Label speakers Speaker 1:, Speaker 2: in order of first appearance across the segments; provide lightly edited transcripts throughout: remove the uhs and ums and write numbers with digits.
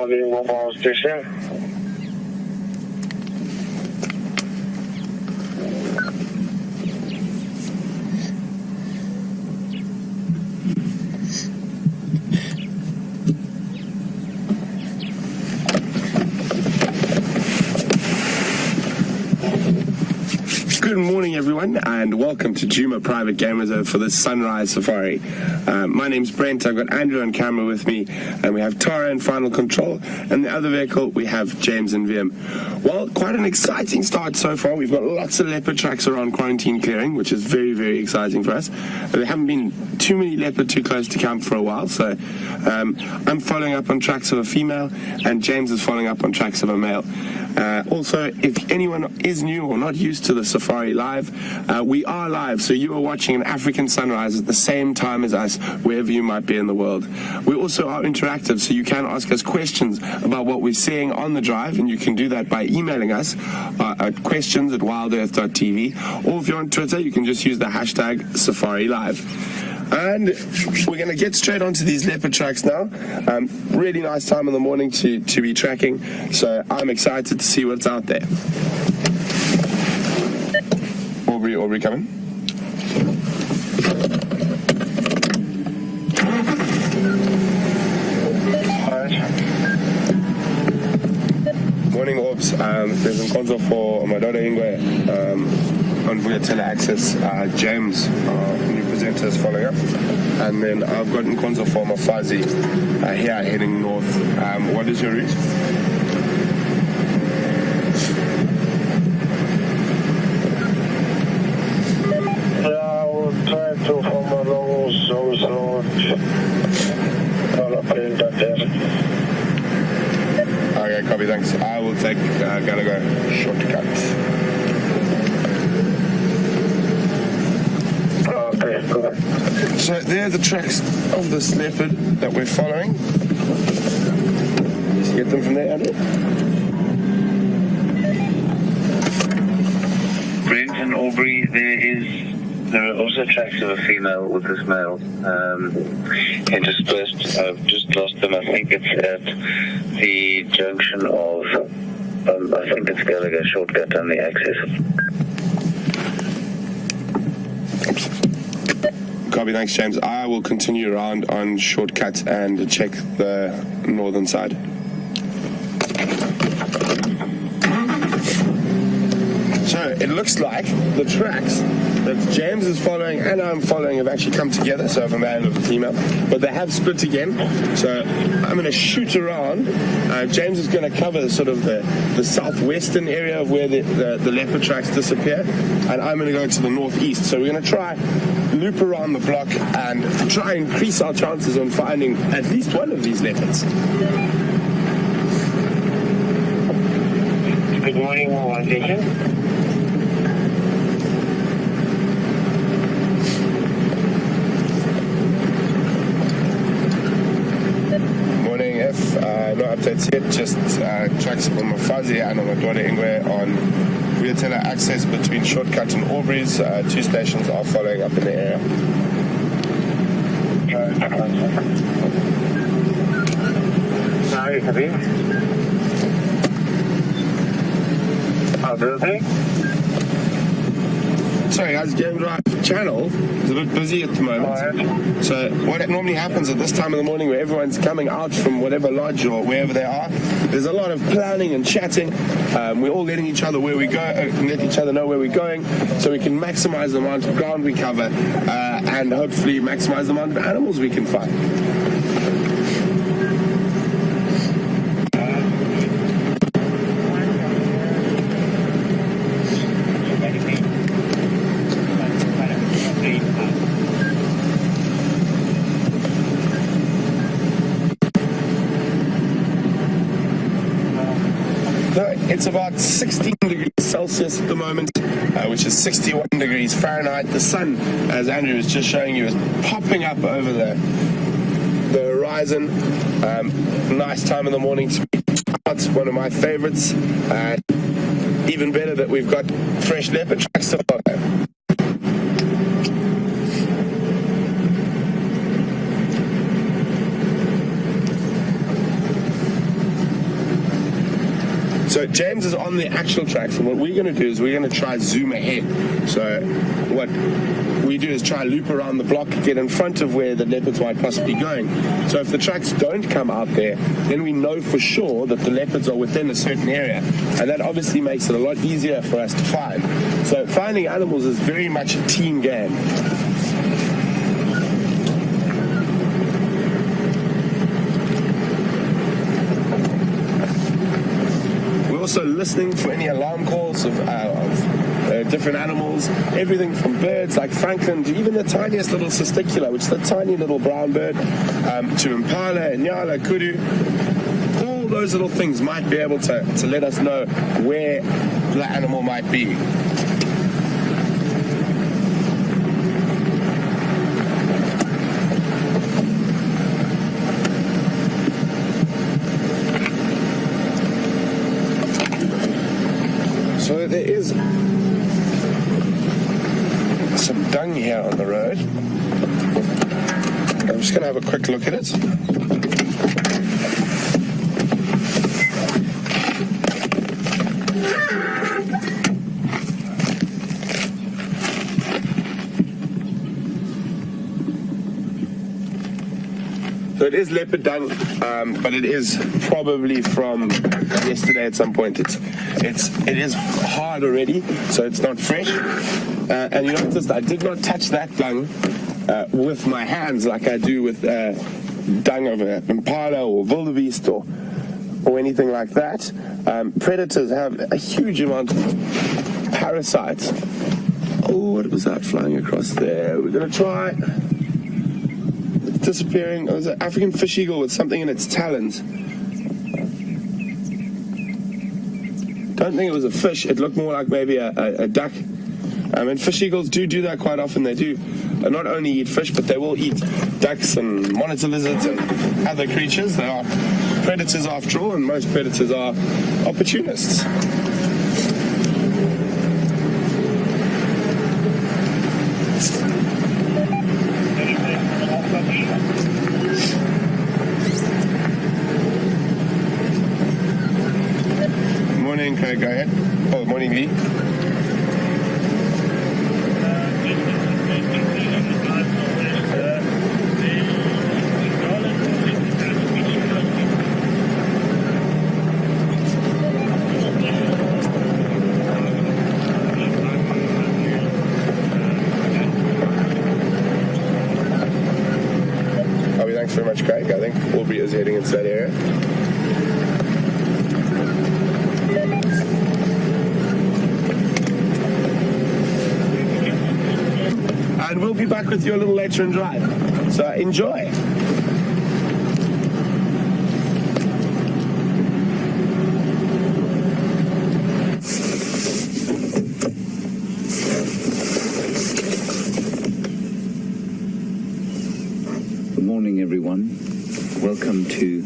Speaker 1: Charlie Mobile Station.
Speaker 2: Good morning, everyone, and welcome to Juma Private Game Reserve for this sunrise safari. My name's Brent. I've got Andrew on camera with me, and we have Tara in final control, and the other vehicle we have James and VM. Well, quite an exciting start so far. We've got lots of leopard tracks around quarantine clearing, which is very, very exciting for us. There haven't been too many leopard too close to camp for a while, so I'm following up on tracks of a female, and James is following up on tracks of a male. Also, if anyone is new or not used to the SafariLIVE, we are live, so you are watching an African sunrise at the same time as us, wherever you might be in the world. We also are interactive, so you can ask us questions about what we're seeing on the drive, and you can do that by emailing us at questions@wildearth.tv, or if you're on Twitter, you can just use the hashtag SafariLIVE. And we're going to get straight onto these leopard tracks now. Really nice time in the morning to be tracking, so I'm excited to see what's out there. Aubrey coming. Morning, Orbs. There's a console for Madonna Ingwe on Vugatela Access. James, new presenter, is following up. And then I've got in console for Mafazi here heading north. What is your route?
Speaker 1: Try to form a long source road.
Speaker 2: Okay, copy, thanks. I will take Gallagher shortcut.
Speaker 1: Okay, good.
Speaker 2: So there are the tracks of this leopard that we're following. Let's get them from there, Andrew.
Speaker 3: Brent and Aubrey, there are also tracks of a female with this male interspersed. I've just lost them. I think it's at the junction of, I think it's Gallagher shortcut on the access.
Speaker 2: Copy, thanks, James. I will continue around on shortcut and check the northern side. So it looks like the tracks that James is following and I'm following have actually come together, so I have a male and a female, but they have split again. So I'm going to shoot around. James is going to cover sort of the southwestern area of where the leopard tracks disappear, and I'm going to go to the northeast. So we're going to try loop around the block and try and increase our chances on finding at least one of these leopards.
Speaker 1: Good morning, Mobile Station.
Speaker 2: No updates yet, just tracks from Mafazi and Madonna Ingwe on Vugatela Access between Shortcut and Aubrey's. Two stations are following up in the area.
Speaker 1: Sorry, Habib. Building.
Speaker 2: Sorry guys, Game Drive channel is a bit busy at the moment. So what normally happens at this time of the morning where everyone's coming out from whatever lodge or wherever they are, there's a lot of planning and chatting. We're all letting each other where we go, let each other know where we're going, so we can maximize the amount of ground we cover and hopefully maximize the amount of animals we can find. It's about 16 degrees Celsius at the moment, which is 61 degrees Fahrenheit. The sun, as Andrew was just showing you, is popping up over the horizon. Nice time in the morning to be out. One of my favorites. Even better that we've got fresh leopard tracks to follow. So James is on the actual tracks, and what we're going to do is we're going to try zoom ahead. So what we do is try loop around the block, get in front of where the leopards might possibly be going. So if the tracks don't come out there, then we know for sure that the leopards are within a certain area, and that obviously makes it a lot easier for us to find. So finding animals is very much a team game. We're also listening for any alarm calls of different animals, everything from birds like Franklin to even the tiniest little cesticula, which is the tiny little brown bird, to impala, nyala, kudu. All those little things might be able to let us know where the animal might be. So there is some dung here on the road. I'm just going to have a quick look at it. So it is leopard dung, but it is probably from yesterday at some point. It is hard already, so it's not fresh. And you notice I did not touch that dung with my hands like I do with dung of an impala or wildebeest or anything like that. Predators have a huge amount of parasites. Oh, what was that flying across there? We're going to try. Disappearing. It was an African fish eagle with something in its talons. Don't think it was a fish. It looked more like maybe a duck. And fish eagles do that quite often. They do not only eat fish, but they will eat ducks and monitor lizards and other creatures. They are predators after all, and most predators are opportunists. Morning, can I go ahead? Oh, morning, Lee. Thanks very much, Craig. I think Aubrey is heading into that area. And we'll be back with you a little later in drive. So enjoy.
Speaker 4: Everyone, welcome to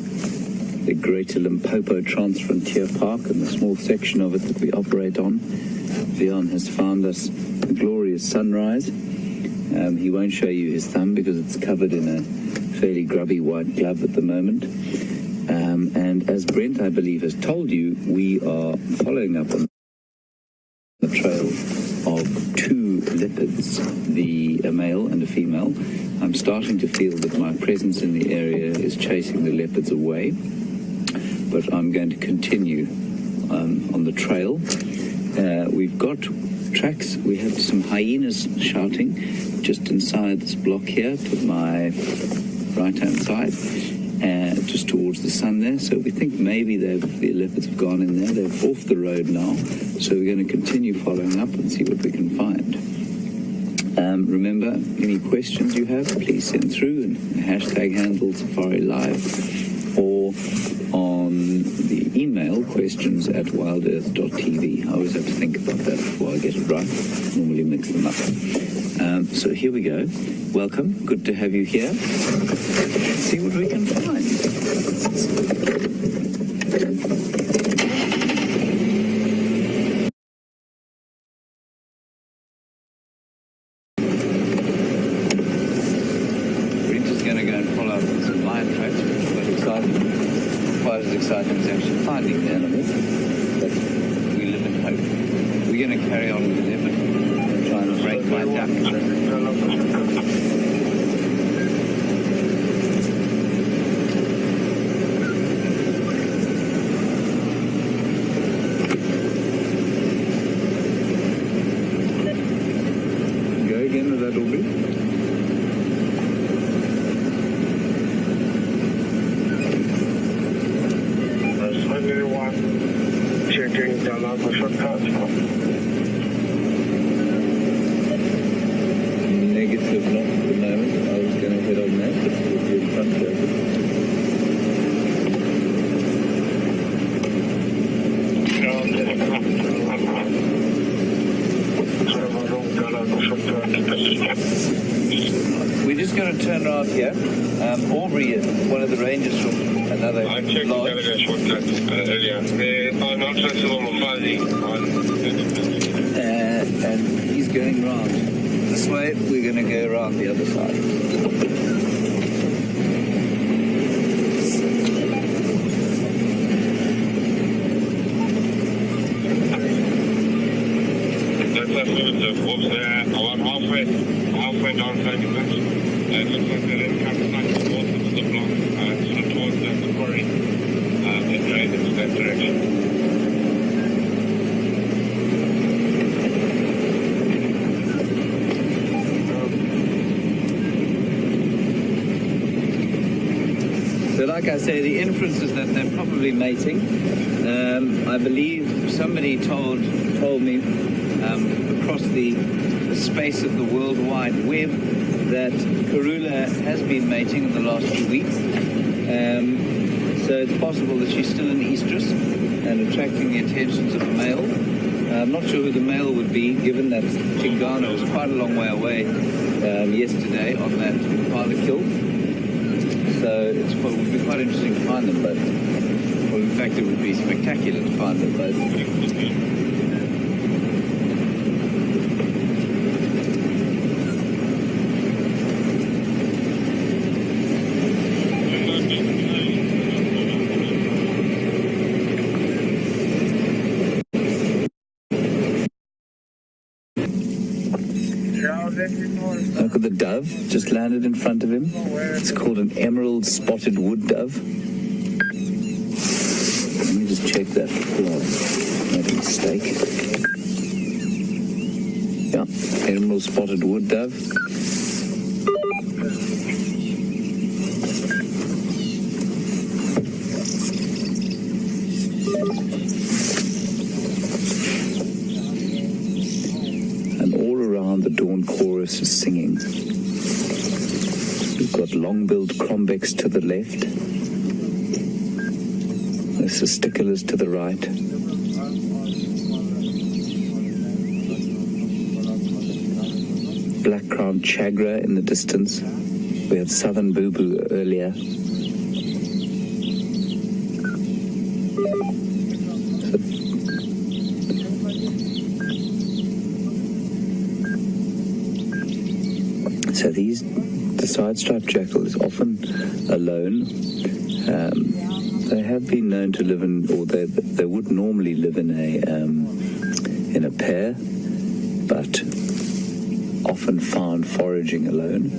Speaker 4: the Greater Limpopo Transfrontier Park and the small section of it that we operate on. Vian has found us a glorious sunrise. He won't show you his thumb because it's covered in a fairly grubby white glove at the moment. And as Brent, I believe, has told you, we are following up on the trail of two leopards, a male and a female. I'm starting to feel that my presence in the area is chasing the leopards away, but I'm going to continue on the trail. We've got tracks. We have some hyenas shouting just inside this block here to my right-hand side, just towards the sun there. So we think maybe the leopards have gone in there. They're off the road now, so we're going to continue following up and see what we can find. Remember, any questions you have, please send through and hashtag handle SafariLIVE or on the email questions@wildearth.tv. I always have to think about that before I get it right. Normally mix them up. So here we go. Welcome. Good to have you here. Let's see what we can find. Exciting is actually finding the animal, but we're going to carry on with 11. Try and break my duck.
Speaker 1: Checking the local shortcut.
Speaker 4: Negative, not at the moment. I was going to head on that, but we'll be in front of it. We're just going to turn around here. Aubrey, one of the rangers from another
Speaker 1: I checked
Speaker 4: lodge.
Speaker 1: the shortcut earlier. They are not flexible
Speaker 4: And he's going round. This way, we're going to go around the other side.
Speaker 1: About halfway down 30 minutes. It looks like they're in campsite towards the block, sort of towards the quarry. They're going into that direction.
Speaker 4: So like I say, the inference is that they're probably mating. I believe somebody told me across the space of the World Wide Web that Karula has been mating in the last few weeks. So it's possible that she's still in estrus and attracting the attentions of a male. I'm not sure who the male would be, given that Chingana was quite a long way away yesterday on that Impala kill. So it would be quite interesting to find them both. Well, in fact, it would be spectacular to find them both. Look at the dove, just landed in front of him. It's called an emerald spotted wood dove. Let me just check that before I make a mistake. Yeah, emerald spotted wood dove. The dawn chorus is singing. We've got long-billed crombecs to the left. There's cisticolas to the right. Black-crowned chagra in the distance. We had southern boo-boo earlier. So the side-striped jackal is often alone. They have been known to live in, or they would normally live in a pair, but often found foraging alone.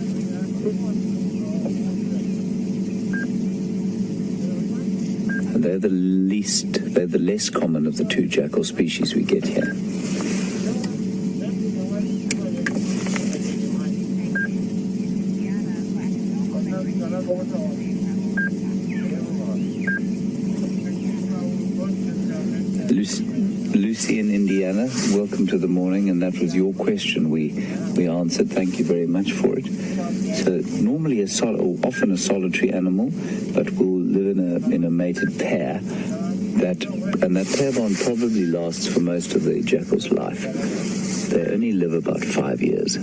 Speaker 4: And they're the less common of the two jackal species we get here. Lucy in Indiana, welcome to the morning, and that was your question we answered. Thank you very much for it. So normally often a solitary animal, but will live in a mated pair. That pair bond probably lasts for most of the jackal's life. They only live about 5 years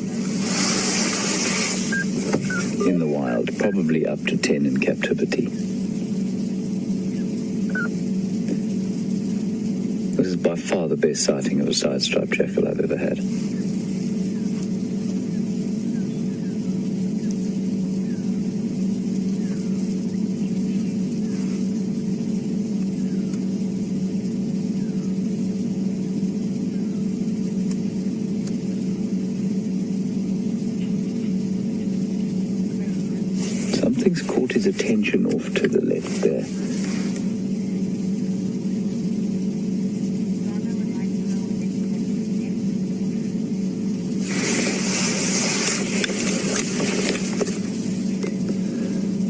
Speaker 4: in the wild, probably up to 10 in captivity. This is by far the best sighting of a side-striped jackal I've ever had. Something's caught his attention off to the left there.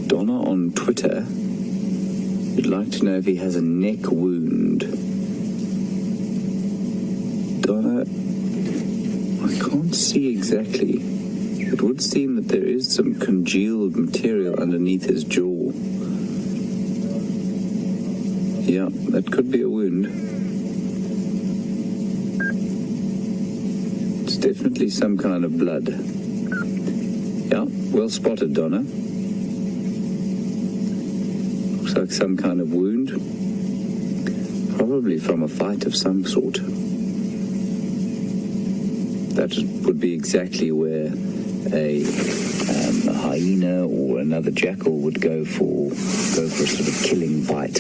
Speaker 4: Donna on Twitter would like to know if he has a neck wound. Donna, I can't see exactly. It would seem that there is some congealed material underneath his jaw. Yeah, that could be a wound. It's definitely some kind of blood. Yeah, well spotted, Donna. Looks like some kind of wound. Probably from a fight of some sort. That would be exactly where a hyena or another jackal would go for a sort of killing bite.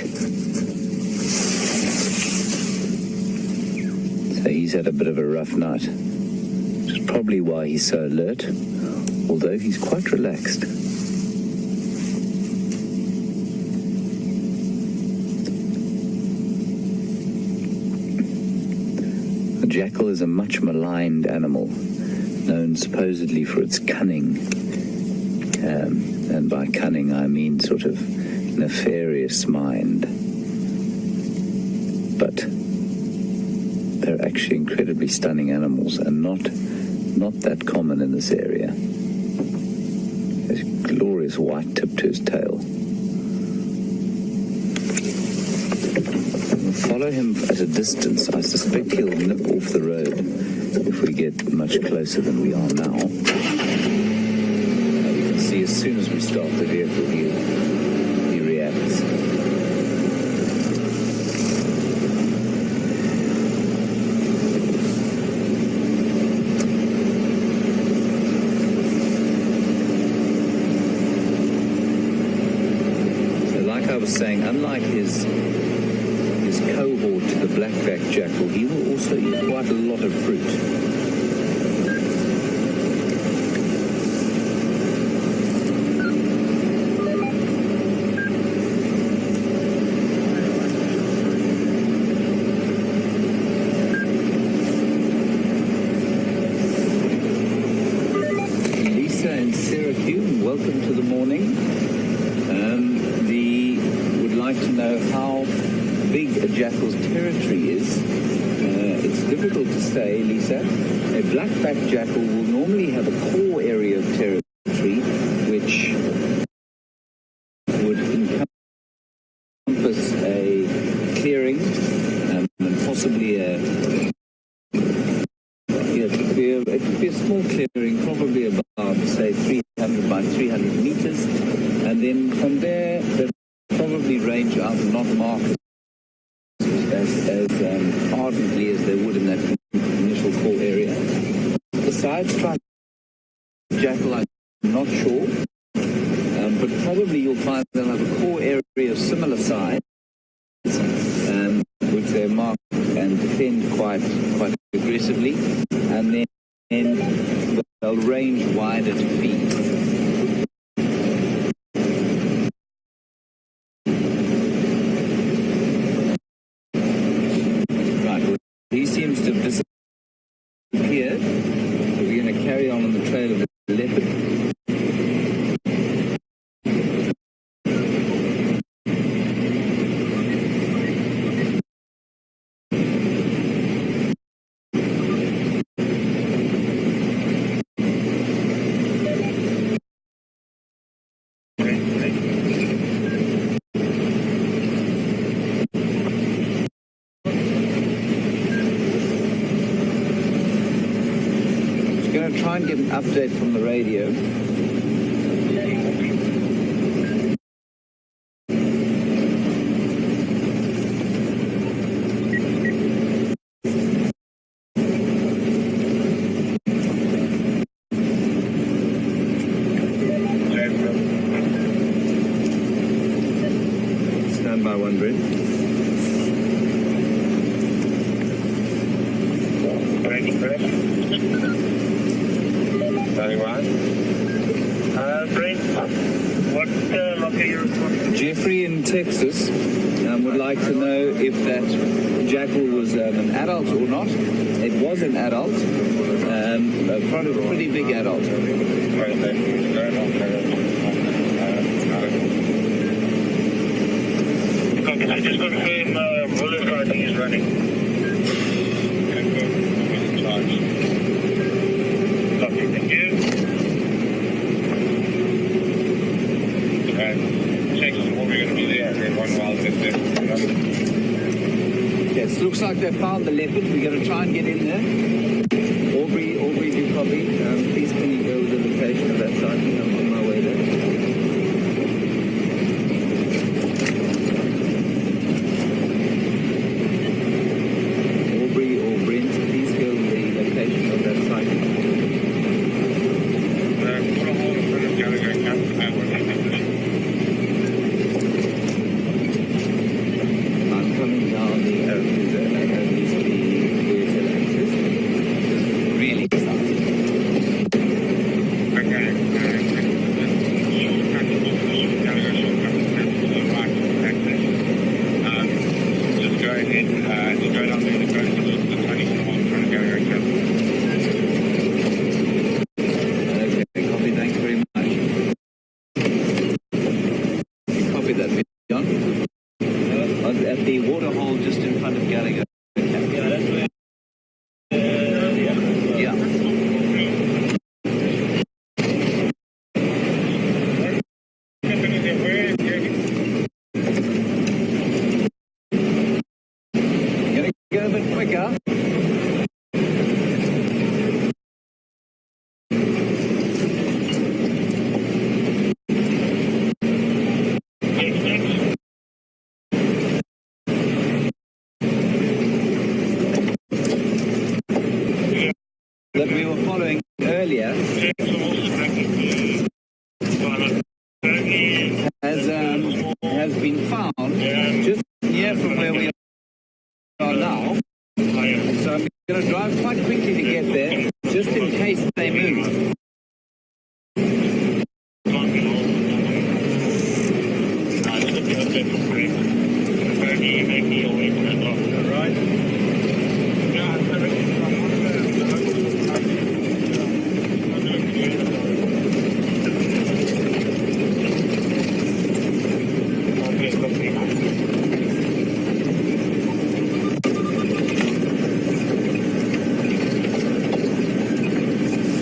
Speaker 4: So he's had a bit of a rough night, which is probably why he's so alert, although he's quite relaxed. The jackal is a much maligned animal, known supposedly for its cunning, and by cunning I mean sort of nefarious mind. But they're actually incredibly stunning animals, and not that common in this area. There's a glorious white tip to his tail. We'll follow him at a distance. I suspect he'll nip off the road if we get much closer than we are now. You can see as soon as we start the vehicle, he reacts. So like I was saying, unlike his cohort, the black-backed jackal, he will also eat quite a lot of fruit. Lisa in Syracuse, welcome to the morning. Would like to know how big a jackal's territory is. It's difficult to say, Lisa. A black-backed jackal will normally have a core area of territory which would encompass a clearing and possibly it could be a small clearing, probably about, say, 300 by 300 meters, and then from there they'll probably range out and not mark as ardently as they would in that initial core area. Besides striped jackal, I'm not sure, but probably you'll find they'll have a core area of similar size, which they mark and defend quite aggressively, and then they'll range wider to feed. He seems to have disappeared, so we're going to carry on the trail of the leopard. Try and get an update from the radio. Stand by 100.
Speaker 1: Ready, Chris? Very well. Brent,
Speaker 3: What lock are you reporting?
Speaker 4: Jeffrey in Texas would like to know if that jackal was an adult or not. It was an adult, a pretty big adult.
Speaker 3: I just confirm bullet riding is running. Copy, thank you.
Speaker 1: Checks what we're going to be there, and then one while it's there.
Speaker 4: Yes, looks like they found the leopard. We're going to try and get in there. Aubrey, do you copy? Please can you go with the location of that sighting? I'm on my way there. Aubrey or Brent, please go with the location of that sighting.
Speaker 1: Put a hole in front of Gallagher Camp.
Speaker 4: I'm coming down the really exciting.
Speaker 1: Just go ahead, just go down there and go to the turning hole in front of Gallagher Camp.
Speaker 4: Okay, copy, thanks very much. Copy that, John. At the water hole just in front of Gallagher.
Speaker 3: Yeah, that's where.
Speaker 4: Yeah. Gonna go a bit quicker. That we were following earlier has been found just near from where we are now. So I'm going to drive quite quickly to get there, just in case they move.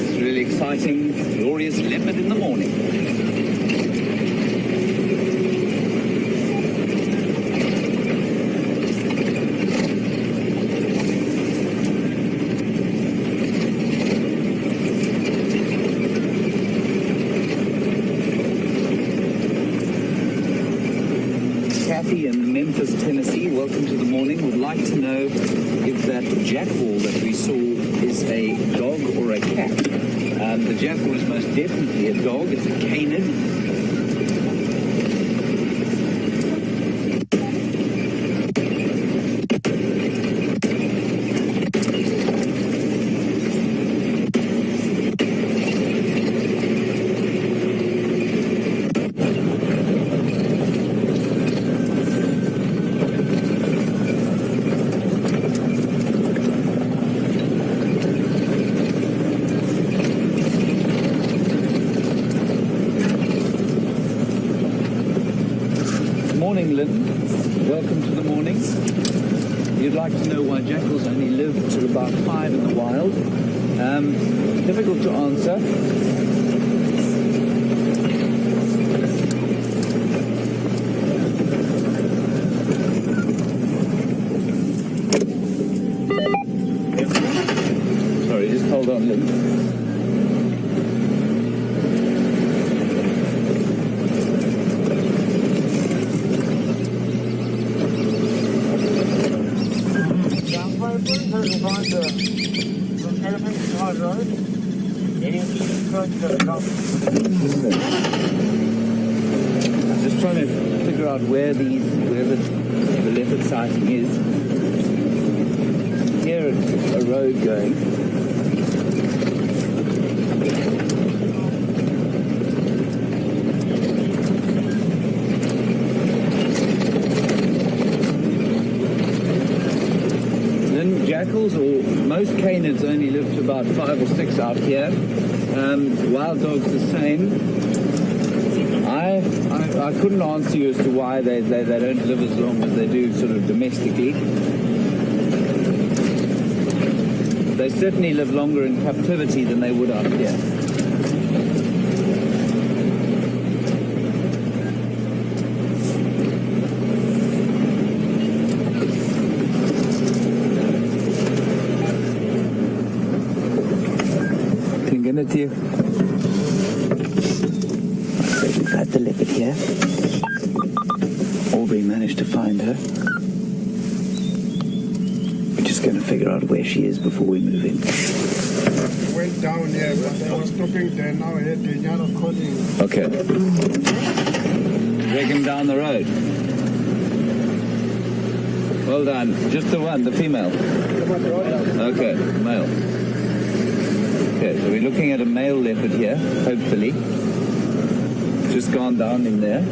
Speaker 4: It's really exciting, glorious leopard in the morning. Kathy in Memphis, Tennessee, welcome to the morning. Would like to know if that jackal that we saw is a dog or a cat. The jackal is most definitely a dog. It's a canid. Morning, Lynn. Welcome to the morning. You'd like to know why jackals only live till about 5 in the wild. Difficult to answer. Sorry, just hold on, Lynn. Just trying to figure out where the leopard sighting is. Here a road going. most canids only live to about 5 or 6 out here. Wild dogs the same. I couldn't answer you as to why they don't live as long as they do sort of domestically. They certainly live longer in captivity than they would out here. Can I get it to you? So we've had the leopard here. Aubrey managed to find her. Going to figure out where she is before we move in.
Speaker 5: Went down here, but I was stopping there now here to Yano calling.
Speaker 4: Okay. Drag him down the road. Well done. Just the one, the female. Okay, male. Okay, so we're looking at a male leopard here, hopefully. Just gone down in there.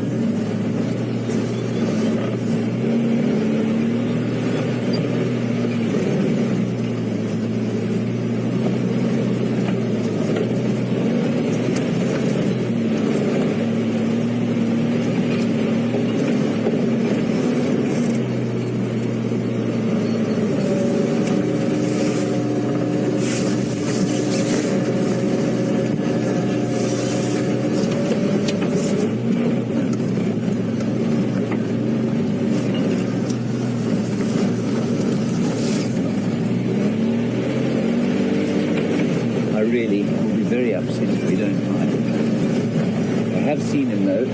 Speaker 4: Really will be very upset if we don't find him. I have seen him though.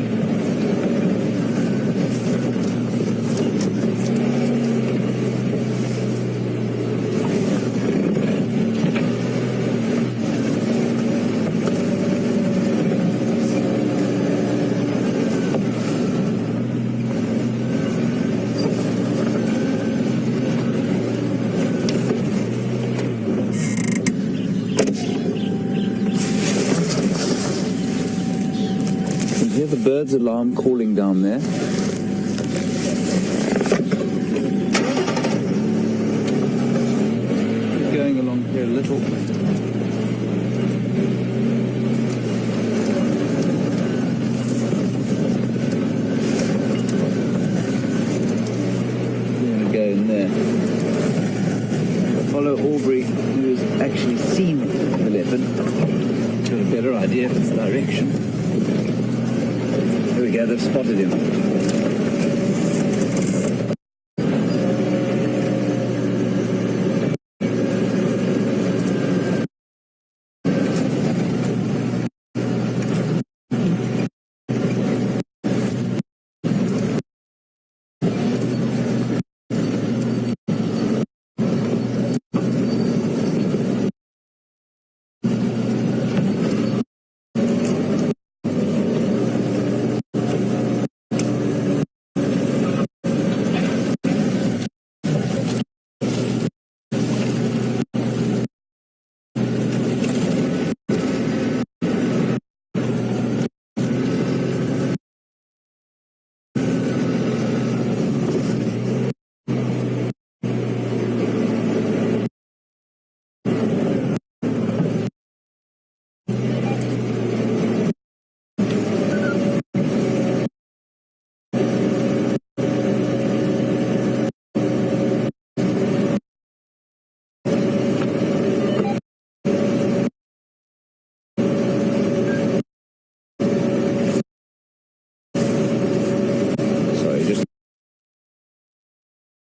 Speaker 4: The bird's alarm calling down there. Keep going along here a little. We're going to go in there. I'll follow Aubrey, who has actually seen the leopard. Got a better idea of its direction. Here we go, they've spotted him.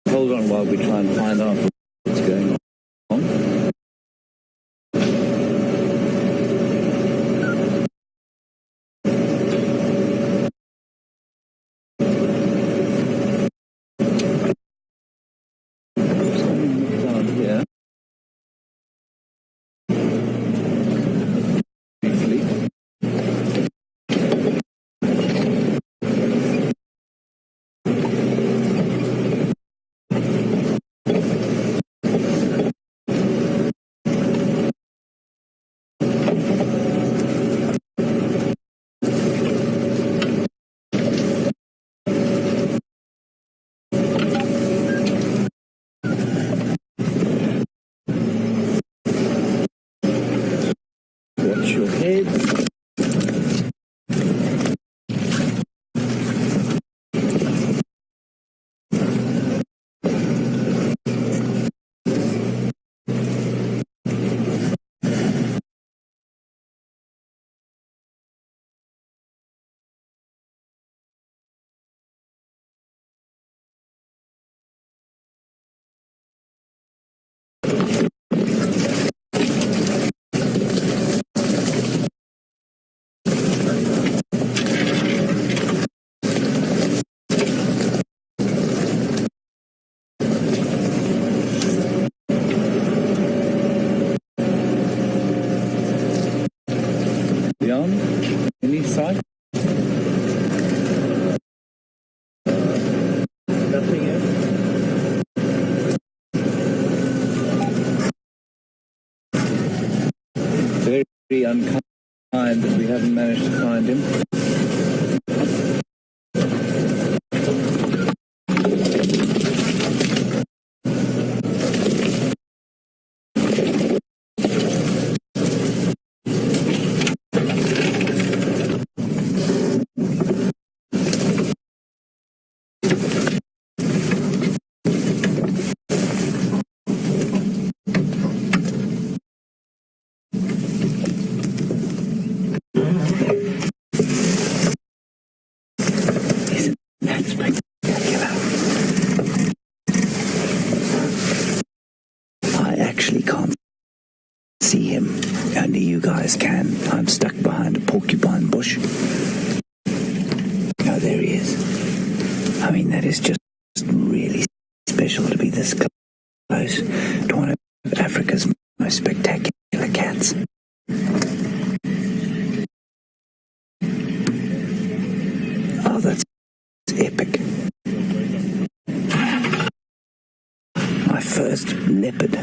Speaker 4: Hold on while we try and find out what's going on. Something down here. Briefly. Beyond? Any sight? Nothing yet? Very unkind that we haven't managed to find him. That's spectacular. I actually can't see him. Only you guys can. I'm stuck behind a porcupine bush. Oh, there he is. I mean, that is just really special to be this close to one of Africa's most spectacular cats. Oh, that's epic. My first leopard.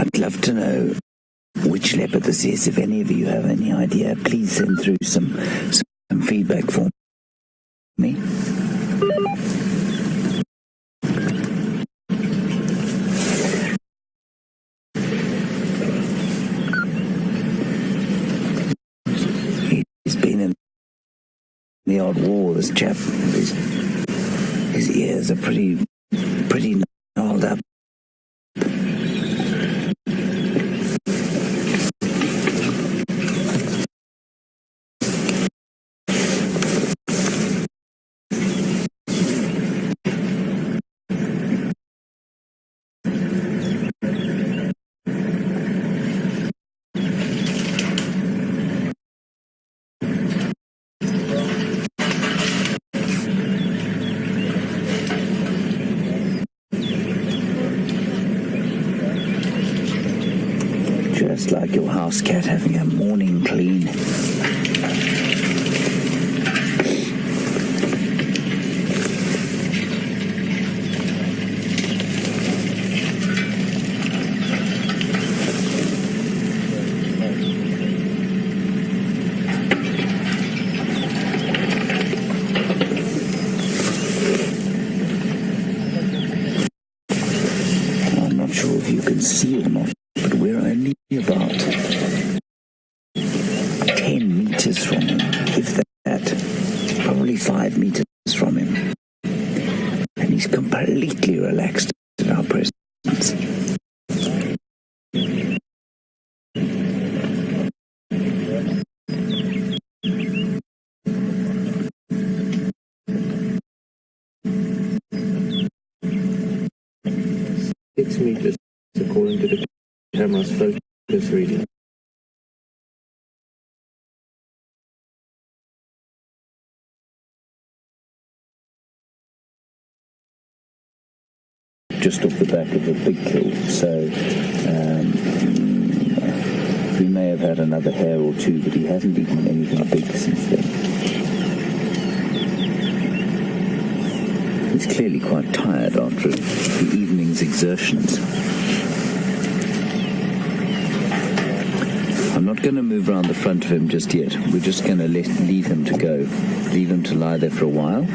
Speaker 4: I'd love to know which leopard this is. If any of you have any idea, please send through some feedback for me. He's been in the odd war, this chap. His ears are pretty gnarled up. Just like your house cat having a morning clean. I'm not sure if you can see or not, but we're only about 10 meters from him, if that, probably 5 meters from him. And he's completely relaxed in our presence.
Speaker 6: 6 meters, according to the camera's focus reading.
Speaker 4: Just off the back of a big kill, so we may have had another hare or two, but he hasn't eaten anything big since then. He's clearly quite tired after the evening's exertions. I'm not going to move around the front of him just yet. We're just going to leave him to go, leave him to lie there for a while.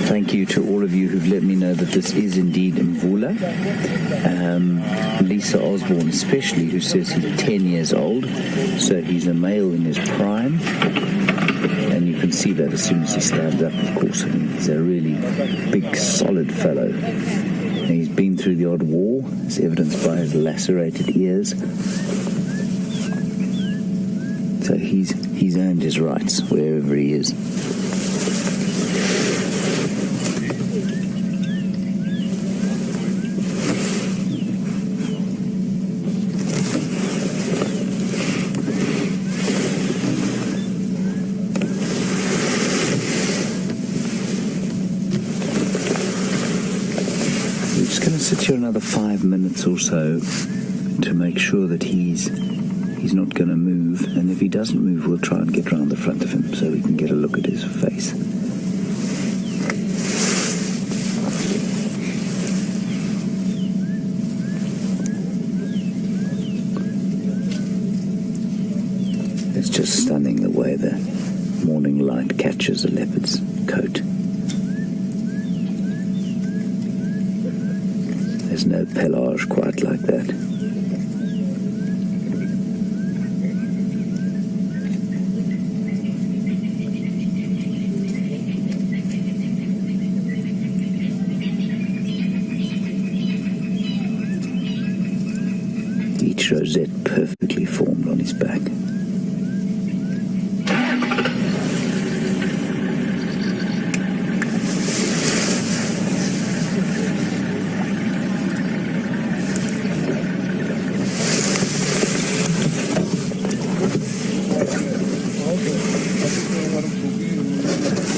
Speaker 4: Thank you to all of you who've let me know that this is indeed Mvula. Lisa Osborne especially, who says he's 10 years old, so he's a male in his prime. And you can see that as soon as he stands up, of course. I mean, he's a really big, solid fellow. And he's been through the odd war, as evidenced by his lacerated ears. So he's earned his rights wherever he is. We're just going to sit here another 5 minutes or so to make sure that he's not going to move, and if he doesn't move, we'll try and get round the front of him so we can get a look at his face. It's just stunning the way the morning light catches a leopard's coat. There's no pelage quite like that. Each rosette perfectly formed on his back.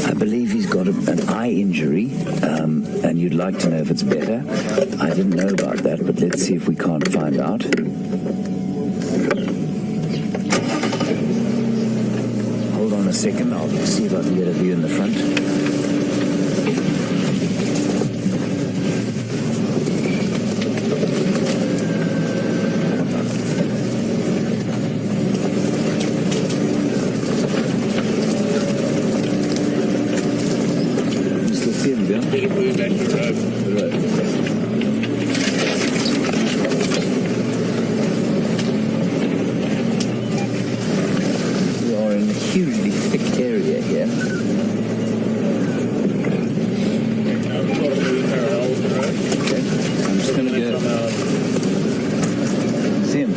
Speaker 4: I believe he's got an eye injury, and you'd like to know if it's better. I didn't know about that, but let's see if we can't find out. Hold on a second, I'll see if I can get a view in the front. Hugely thick area here. Okay. I'm just going to go see him.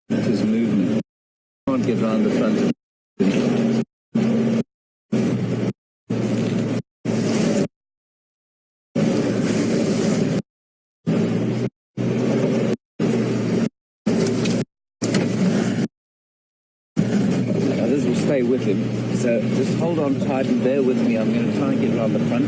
Speaker 4: His movement. Can't get round the front. Now this will stay with him. So just hold on tight and bear with me. I'm going to try and get round the front.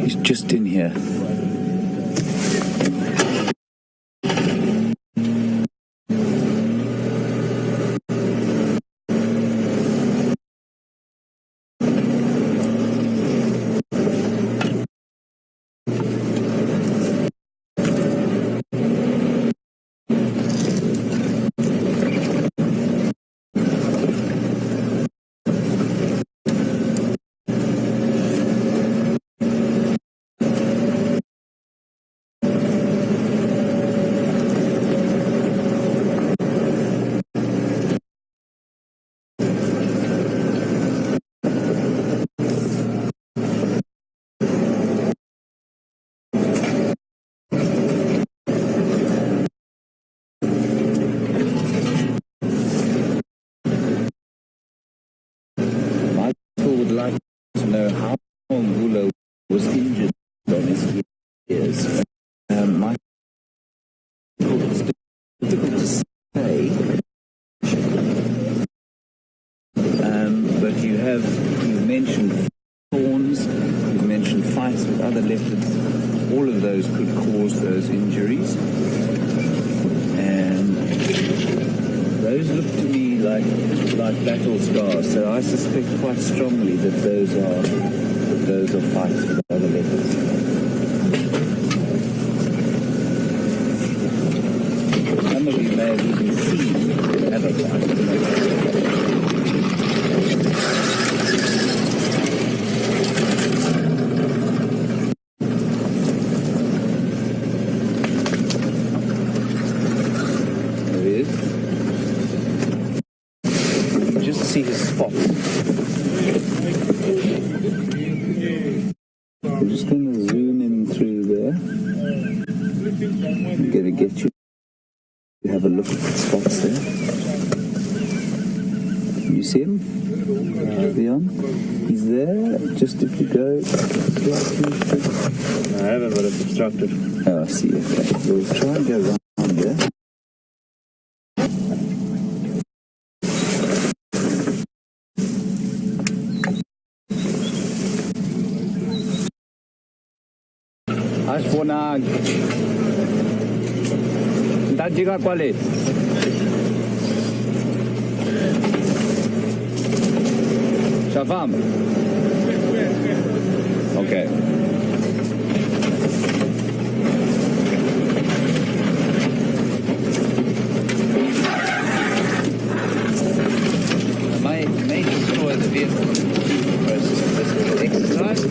Speaker 4: He's just in here. Would like to know how Gulo was injured on his ears. My it's difficult to say, but you've mentioned thorns, you've mentioned fights with other leopards. All of those could cause those injuries, and those look to me like battle scars. So I suspect quite strongly that those are fights with other leopards. Some of you may have even seen other fights. See his spots. I'm just going to zoom in through there. I'm going to get you to have a look at the spots there. You see him? Leon? He's there. Just if you go.
Speaker 6: I haven't, but it's obstructed.
Speaker 4: Oh, I see. Okay. We'll try and go around there. Ashponag. Dajiga kwale. Shafam. Okay. May destroy the vehicle process of this little exercise.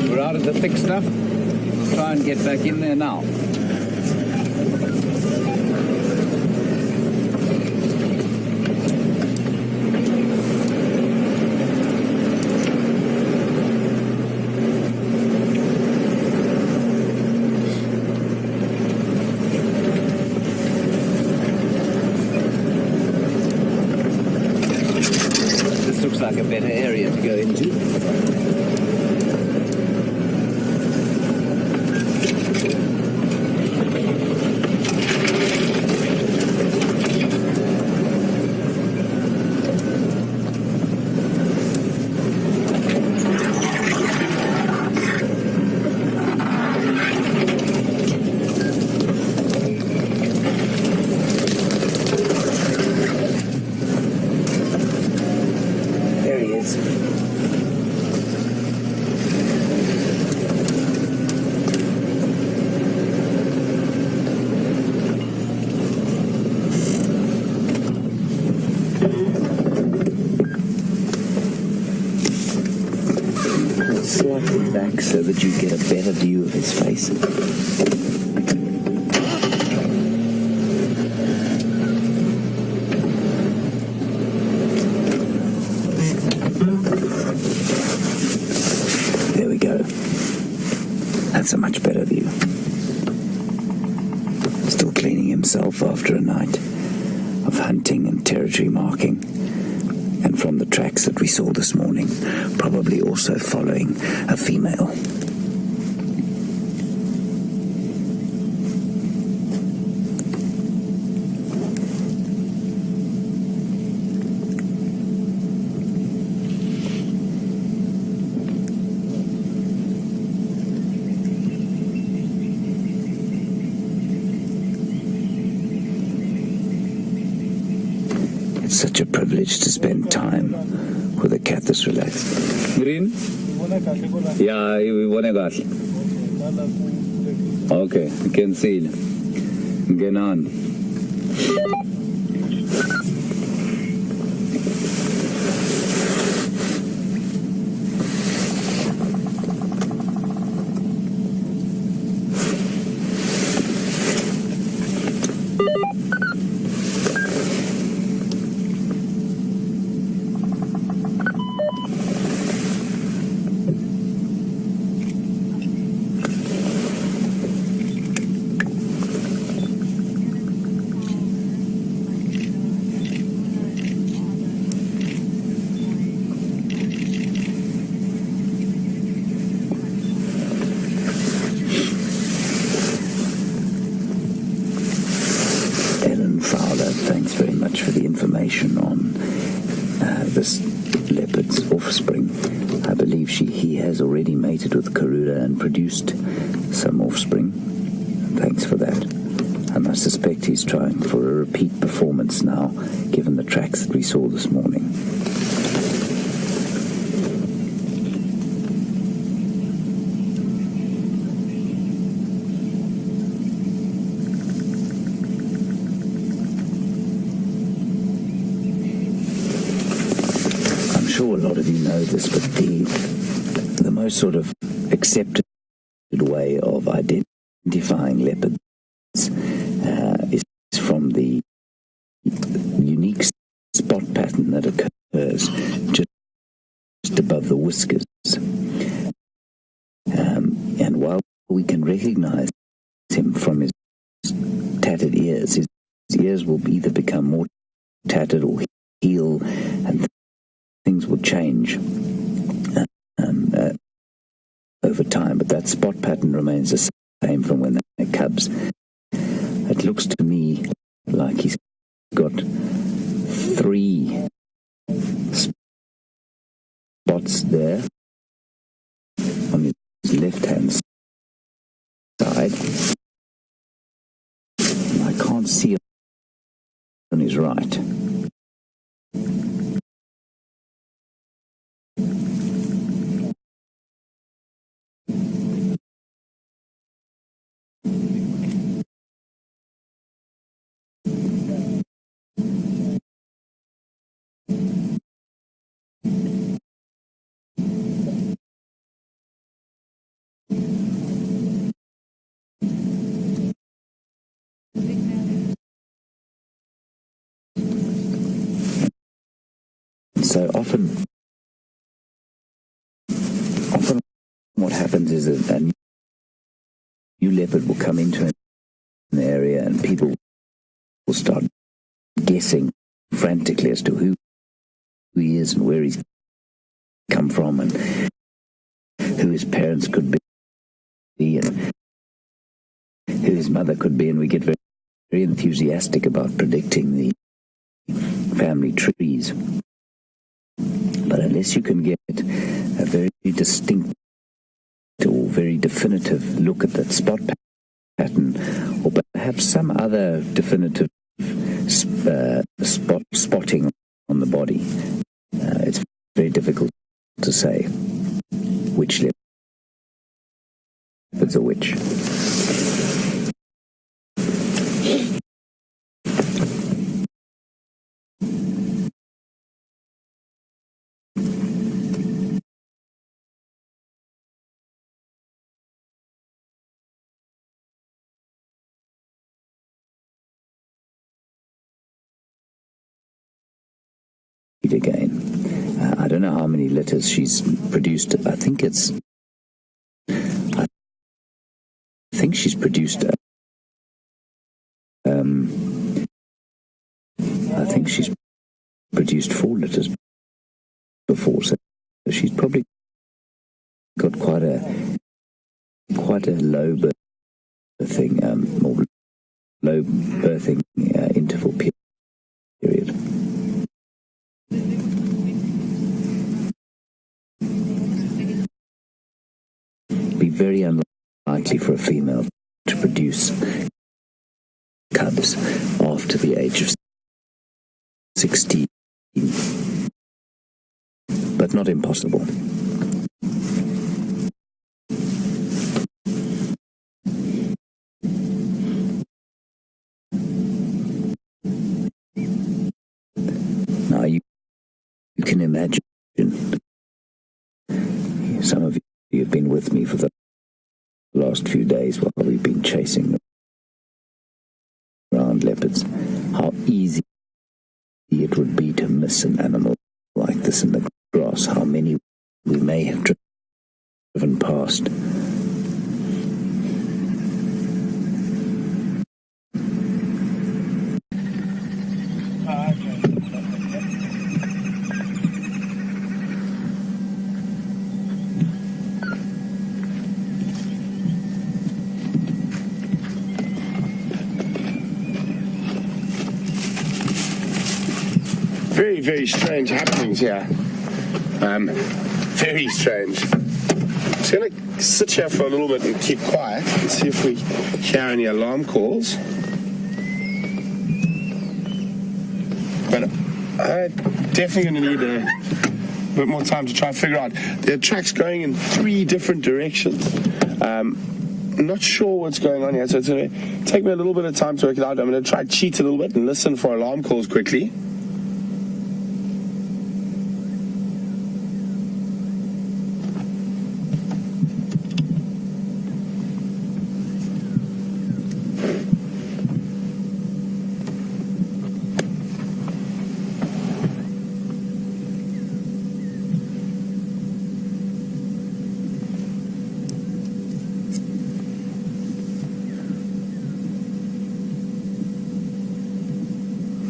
Speaker 4: We're out of the thick stuff. We'll try and get back in there now. This looks like a better area to go into. Slightly back so that you get a better view of his face. There we go. That's a much better view. Still cleaning himself after a night of hunting and territory marking. And from the tracks that we saw this morning, probably also following a female. It's such a privilege to spend time with a cat this relaxed. Green? Yeah, we want to go. Okay, you can see. Get on. thanks very much for the information on this leopard's offspring. I believe he has already mated with Karura and produced some offspring. Thanks for that. And I suspect he's trying for a repeat performance now, given the tracks that we saw this morning. I'm sure a lot of you know this, but the most sort of accepted way of identifying leopards is from the unique spot pattern that occurs just above the whiskers. And while we can recognize him from his tattered ears, his ears will either become more tattered or heal, and things will change over time. But that spot pattern remains the same from when they're cubs. It looks to me like he's got 3 spots there on his left-hand side. I can't see it on his right. So often what happens is a new leopard will come into an area and people will start guessing frantically as to who he is and where he's come from and who his parents could be and who his mother could be, and we get very, very enthusiastic about predicting the family trees. But unless you can get a very distinct or very definitive look at that spot pattern, or perhaps some other definitive spotting on the body, it's very difficult to say which leopards are which. Again, I don't know how many litters she's produced. I think she's produced. I think she's produced 4 litters before, so she's probably got quite a low birthing, or low birthing interval period. Be very unlikely for a female to produce cubs after the age of 16, but not impossible. Now you can imagine, some of you have been with me for the last few days while we've been chasing around leopards, how easy it would be to miss an animal like this in the grass, how many we may have driven past.
Speaker 2: very, very strange happenings here. Very strange. I'm just going to sit here for a little bit and keep quiet and see if we hear any alarm calls. But I'm definitely going to need a bit more time to try and figure out. There are tracks going in 3 different directions. I'm not sure what's going on here, so it's going to take me a little bit of time to work it out. I'm going to try to cheat a little bit and listen for alarm calls quickly.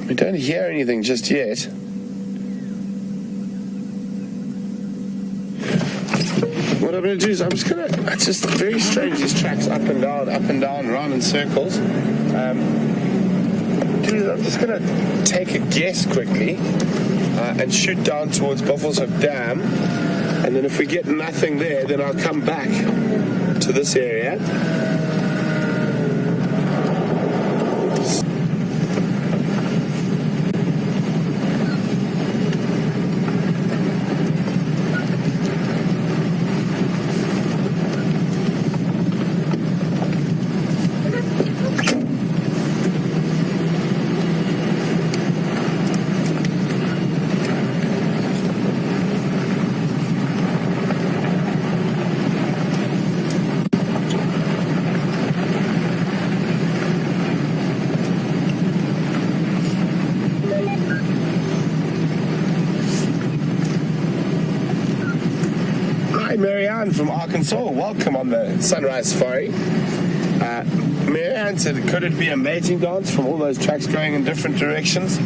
Speaker 2: We don't hear anything just yet. What I'm going to do is it's just very strange, these tracks up and down, round in circles. I'm just going to take a guess quickly and shoot down towards Buffelshoek Dam. And then if we get nothing there, then I'll come back to this area. Marianne from Arkansas, welcome on the Sunrise Safari. Marianne said, could it be a mating dance from all those tracks going in different directions?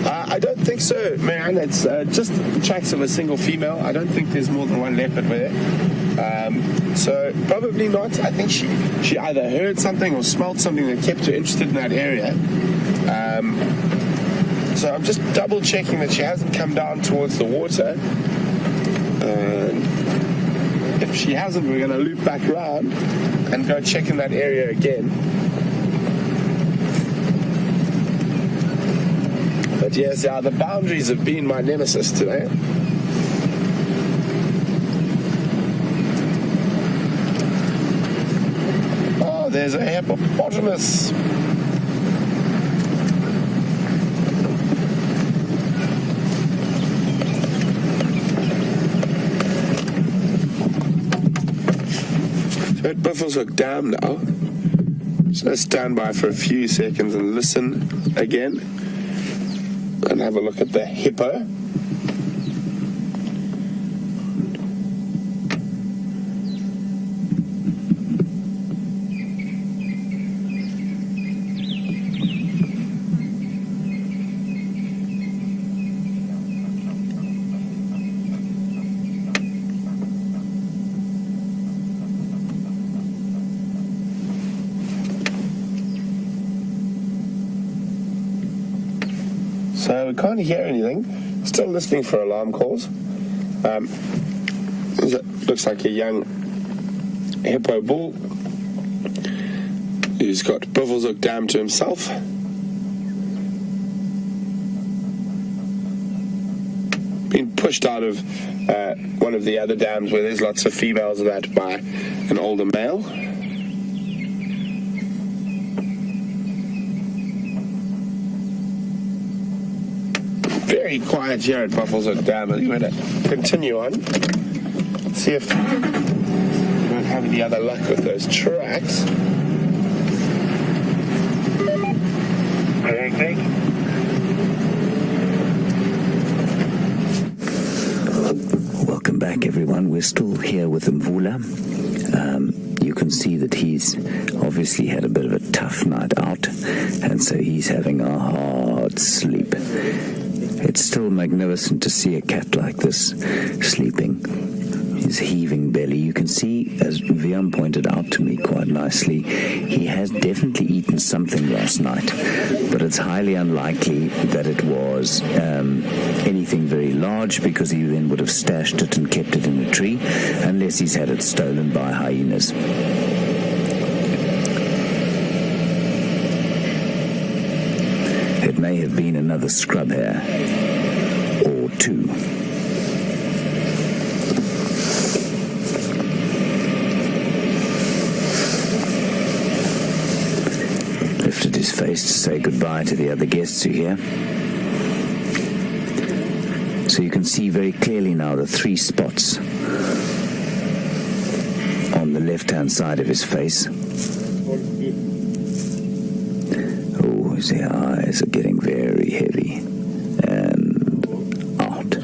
Speaker 2: I don't think so, Marianne. It's just tracks of a single female. I don't think there's more than one leopard there. So probably not. I think she either heard something or smelled something that kept her interested in that area. So I'm just double checking that she hasn't come down towards the water. If she hasn't, we're going to loop back around and go check in that area again. But yes, the boundaries have been my nemesis today. Oh, there's a hippopotamus. At Buffelshoek Dam now. So let's stand by for a few seconds and listen again and have a look at the hippo. So we can't hear anything. Still listening for alarm calls. Looks like a young hippo bull who's got Buffelshoek Dam to himself. Been pushed out of one of the other dams where there's lots of females of that by an older male. Very quiet here at Buffelshoek Dam. I'm going to continue on, see if we don't have any other luck with those tracks.
Speaker 4: Welcome back, everyone. We're still here with Mvula. You can see that he's obviously had a bit of a tough night out, and so he's having a hard sleep. It's still magnificent to see a cat like this sleeping. his heaving belly. You can see, as Vian pointed out to me quite nicely, he has definitely eaten something last night, but it's highly unlikely that it was anything very large, because he then would have stashed it and kept it in a tree, unless he's had it stolen by hyenas. It may have been another scrub hare or two. Lifted his face to say goodbye to the other guests who are here. So you can see very clearly now the three spots on the left-hand side of his face. Oh, his eyes are getting very heavy and out.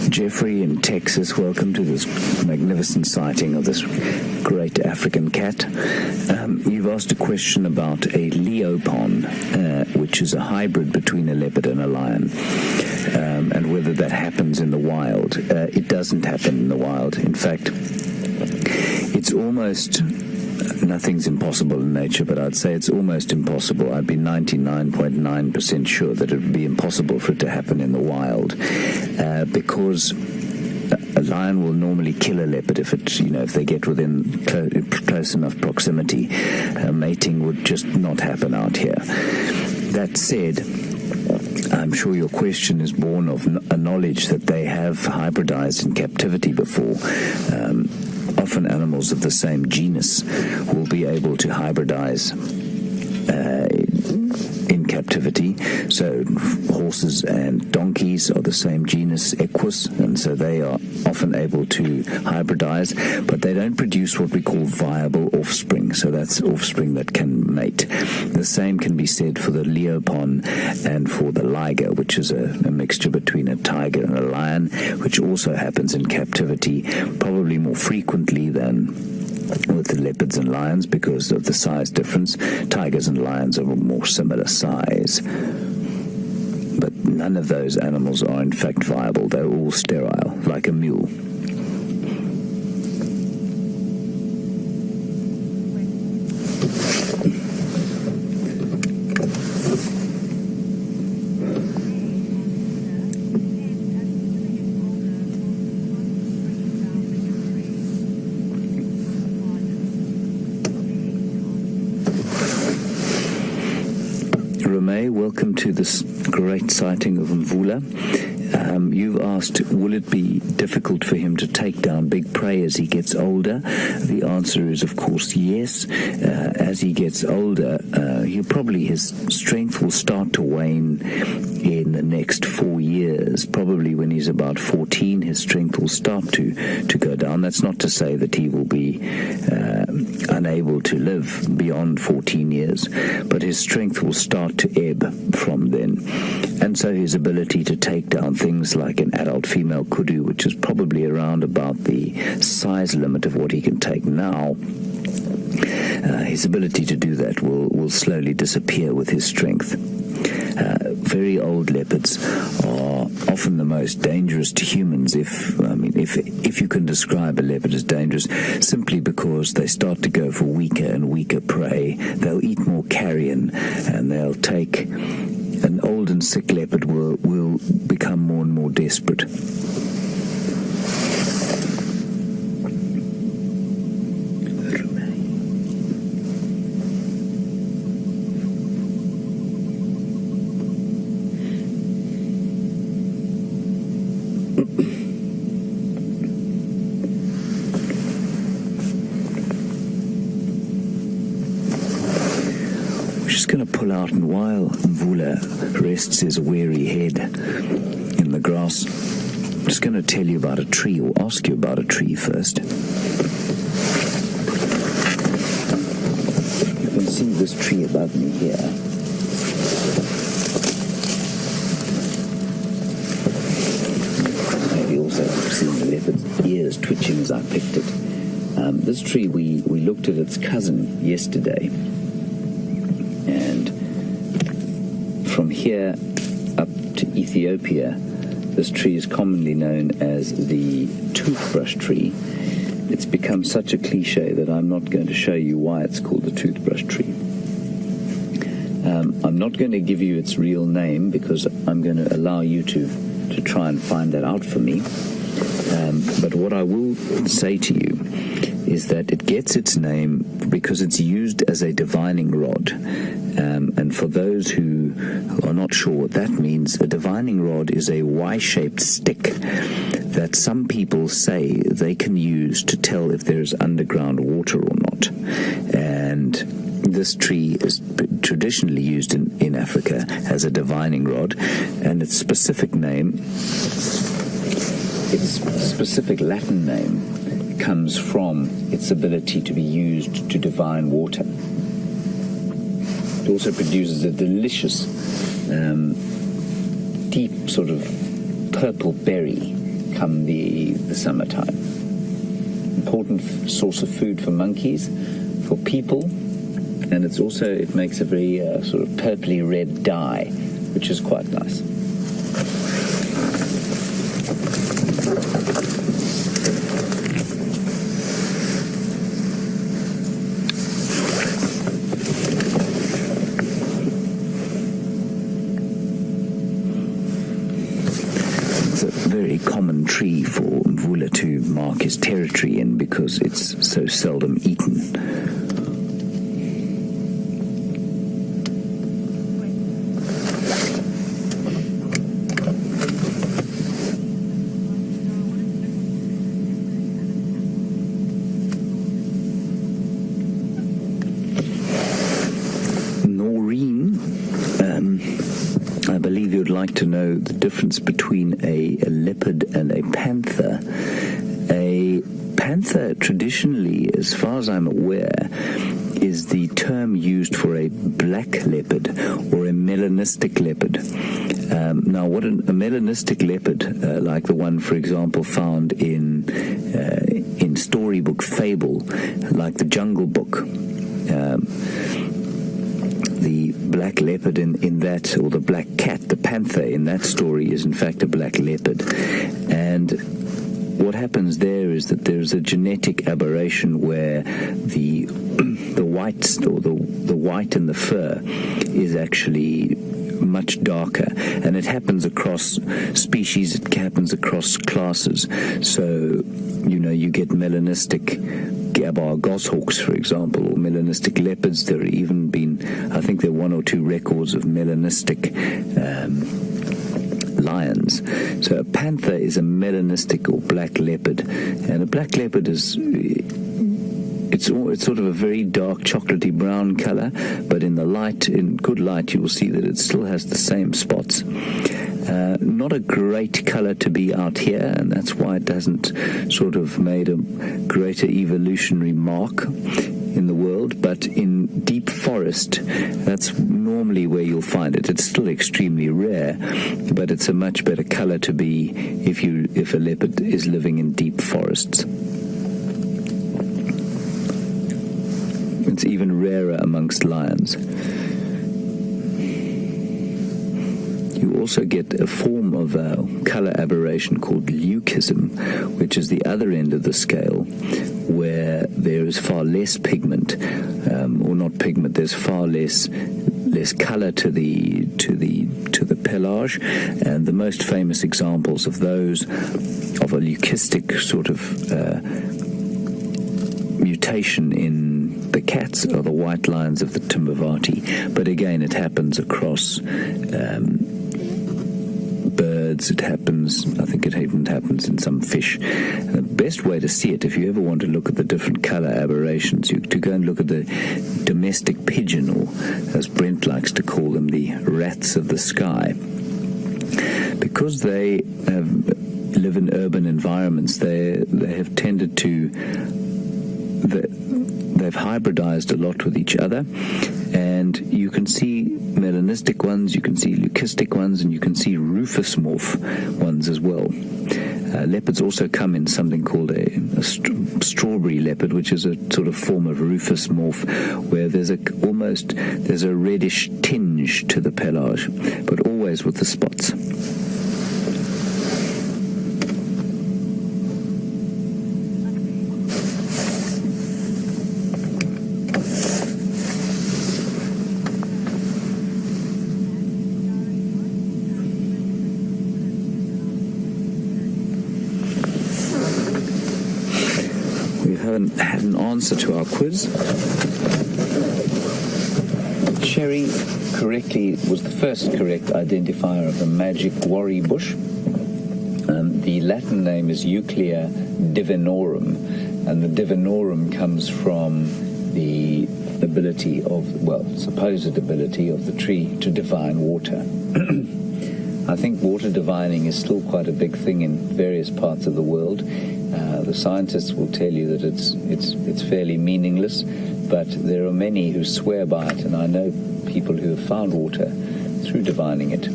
Speaker 4: Jeffrey in Texas, welcome to this magnificent sighting of this great African cat. You've asked a question about a leopon, which is a hybrid between a leopard and a lion, and whether that happens in the wild. It doesn't happen in the wild. In fact, it's almost... Nothing's impossible in nature, but I'd say it's almost impossible. I'd be 99.9% sure that it would be impossible for it to happen in the wild, because a lion will normally kill a leopard if they get within close enough proximity. Mating would just not happen out here. That said, I'm sure your question is born of a knowledge that they have hybridized in captivity before. Often animals of the same genus will be able to hybridize in captivity. So horses and donkeys are the same genus, Equus, and so they are often able to hybridize, but they don't produce what we call viable offspring. So that's offspring that can mate. The same can be said for the leopon and for the liger, which is a mixture between a tiger and a lion, which also happens in captivity, probably more frequently than with the leopards and lions because of the size difference. Tigers and lions are more similar size, but none of those animals are in fact viable. They're all sterile, like a mule. Welcome to this great sighting of Mvula. You've asked, will it be difficult for him to take down big prey as he gets older? The answer is, of course, yes. As he gets older, his strength will start to wane in the next 4 years. Probably when he's about 14, his strength will start to go down. That's not to say that he will be unable to live beyond 14 years, but his strength will start to ebb from then. And so his ability to take down things like an adult female kudu, which is probably around about the size limit of what he can take now, his ability to do that will slowly disappear with his strength. Very old leopards are often the most dangerous to humans, if you can describe a leopard as dangerous, simply because they start to go for weaker and weaker prey. They'll eat more carrion, and they'll take... An old and sick leopard will become more and more desperate. Out, and while Mvula rests his weary head in the grass, just going to tell you about a tree, or ask you about a tree first. You can see this tree above me here. Maybe also seeing the leopard's ears twitching as I picked it. This tree, we looked at its cousin yesterday, and from here up to Ethiopia, this tree is commonly known as the toothbrush tree. It's become such a cliche that I'm not going to show you why it's called the toothbrush tree. I'm not going to give you its real name because I'm going to allow you to try and find that out for me. But what I will say to you is that it gets its name because it's used as a divining rod. And for those who are not sure what that means, a divining rod is a Y-shaped stick that some people say they can use to tell if there's underground water or not. And this tree is traditionally used in Africa as a divining rod, and its specific Latin name comes from its ability to be used to divine water. It also produces a delicious, deep sort of purple berry come the summertime. Important source of food for monkeys, for people, and it makes a very sort of purpley red dye, which is quite nice. Very common tree for Mvula to mark his territory in because it's so seldom eaten. I believe you'd like to know the difference between a leopard and a panther. A panther, traditionally, as far as I'm aware, is the term used for a black leopard or a melanistic leopard. Now, what a melanistic leopard, like the one, for example, found in storybook fable, like the Jungle Book, the black leopard in that, or the black cat, the panther in that story is in fact a black leopard. And what happens there is that there's a genetic aberration where the white, or the white in the fur is actually much darker, and it happens across species, it happens across classes. So, you get melanistic Gabar goshawks, for example, or melanistic leopards. There have even been, I think there are 1 or 2 records of melanistic lions. So a panther is a melanistic or black leopard, and a black leopard is it's sort of a very dark chocolatey brown color, but in good light, you will see that it still has the same spots. Not a great color to be out here, and that's why it hasn't sort of made a greater evolutionary mark in the world. But in deep forest, that's normally where you'll find it. It's still extremely rare, but it's a much better color to be if a leopard is living in deep forests. It's even rarer amongst lions. You also get a form of color aberration called leucism, which is the other end of the scale, where there is far less pigment, or not pigment. There's far less color to the pelage, and the most famous examples of those of a leucistic sort of mutation in the cats are the white lions of the Timbavati. But again, it happens across birds. It happens, I think it even happens in some fish. The best way to see it, if you ever want to look at the different color aberrations, to go and look at the domestic pigeon, or as Brent likes to call them, the rats of the sky. Because they live live in urban environments, they have tended to, they've hybridized a lot with each other, and you can see melanistic ones, you can see leucistic ones, and you can see rufous morph ones as well. Leopards also come in something called a strawberry leopard, which is a sort of form of rufous morph, where there's a reddish tinge to the pelage, but always with the spots. Had an answer to our quiz. Sherry correctly was the first correct identifier of the magic worry bush. The Latin name is Euclea divinorum, and the divinorum comes from the ability of, well, supposed ability of the tree to divine water. I think water divining is still quite a big thing in various parts of the world. The scientists will tell you that it's fairly meaningless, but there are many who swear by it, and I know people who have found water through divining it,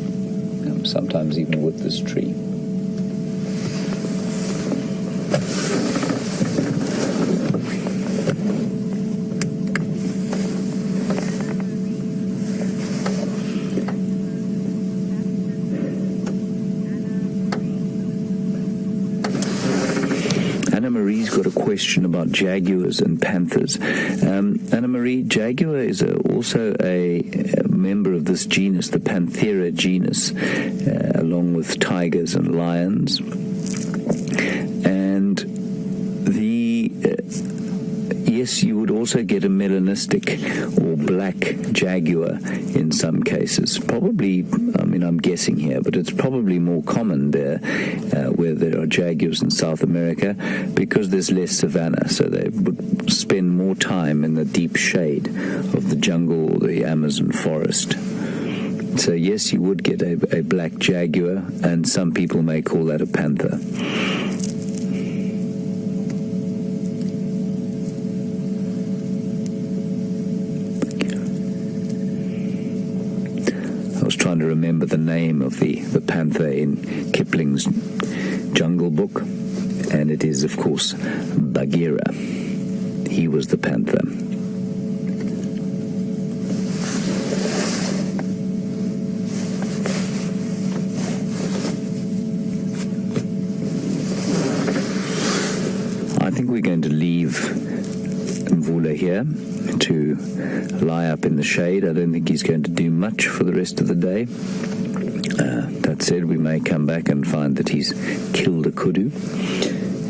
Speaker 4: sometimes even with this tree. Anna-Marie's got a question about jaguars and panthers. Anna-Marie, jaguar is also a member of this genus, the Panthera genus, along with tigers and lions. And yes, you would also get a melanistic or black jaguar in some cases. Probably, I mean, I'm guessing here, but it's probably more common there where there are jaguars in South America because there's less savanna, so they would spend more time in the deep shade of the jungle or the Amazon forest. So yes, you would get a black jaguar, and some people may call that a panther. Trying to remember the name of the panther in Kipling's Jungle Book, and it is, of course, Bagheera. He was the panther. I think we're going to leave Mvula here to lie up in the shade. I don't think he's going to do much for the rest of the day. That said, we may come back and find that he's killed a kudu,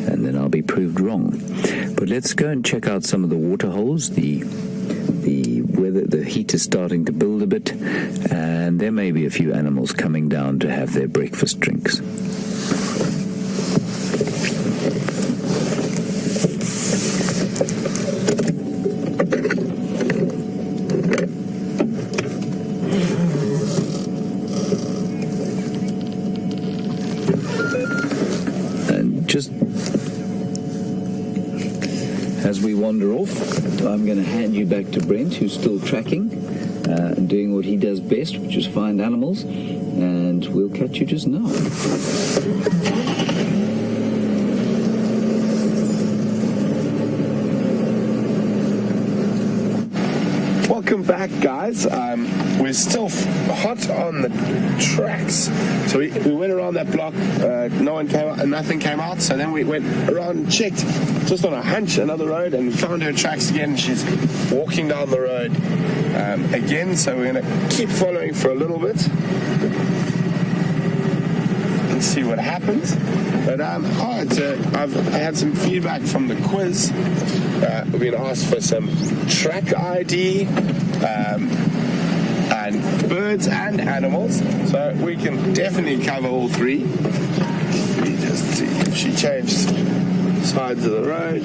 Speaker 4: and then I'll be proved wrong. But let's go and check out some of the water holes. The weather, the heat is starting to build a bit, and there may be a few animals coming down to have their breakfast drinks. Just as we wander off, I'm going to hand you back to Brent, who's still tracking and doing what he does best, which is find animals, and we'll catch you just now.
Speaker 2: Welcome back, guys. We're still hot on the tracks. So we went around that block. No one came out, and nothing came out. So then we went around and checked, just on a hunch, another road, and we found her tracks again. She's walking down the road again. So we're going to keep following for a little bit and see what happens. But I've had some feedback from the quiz. We've been asked for some track ID and birds and animals, so we can definitely cover all three. Let me just see if she changed sides of the road.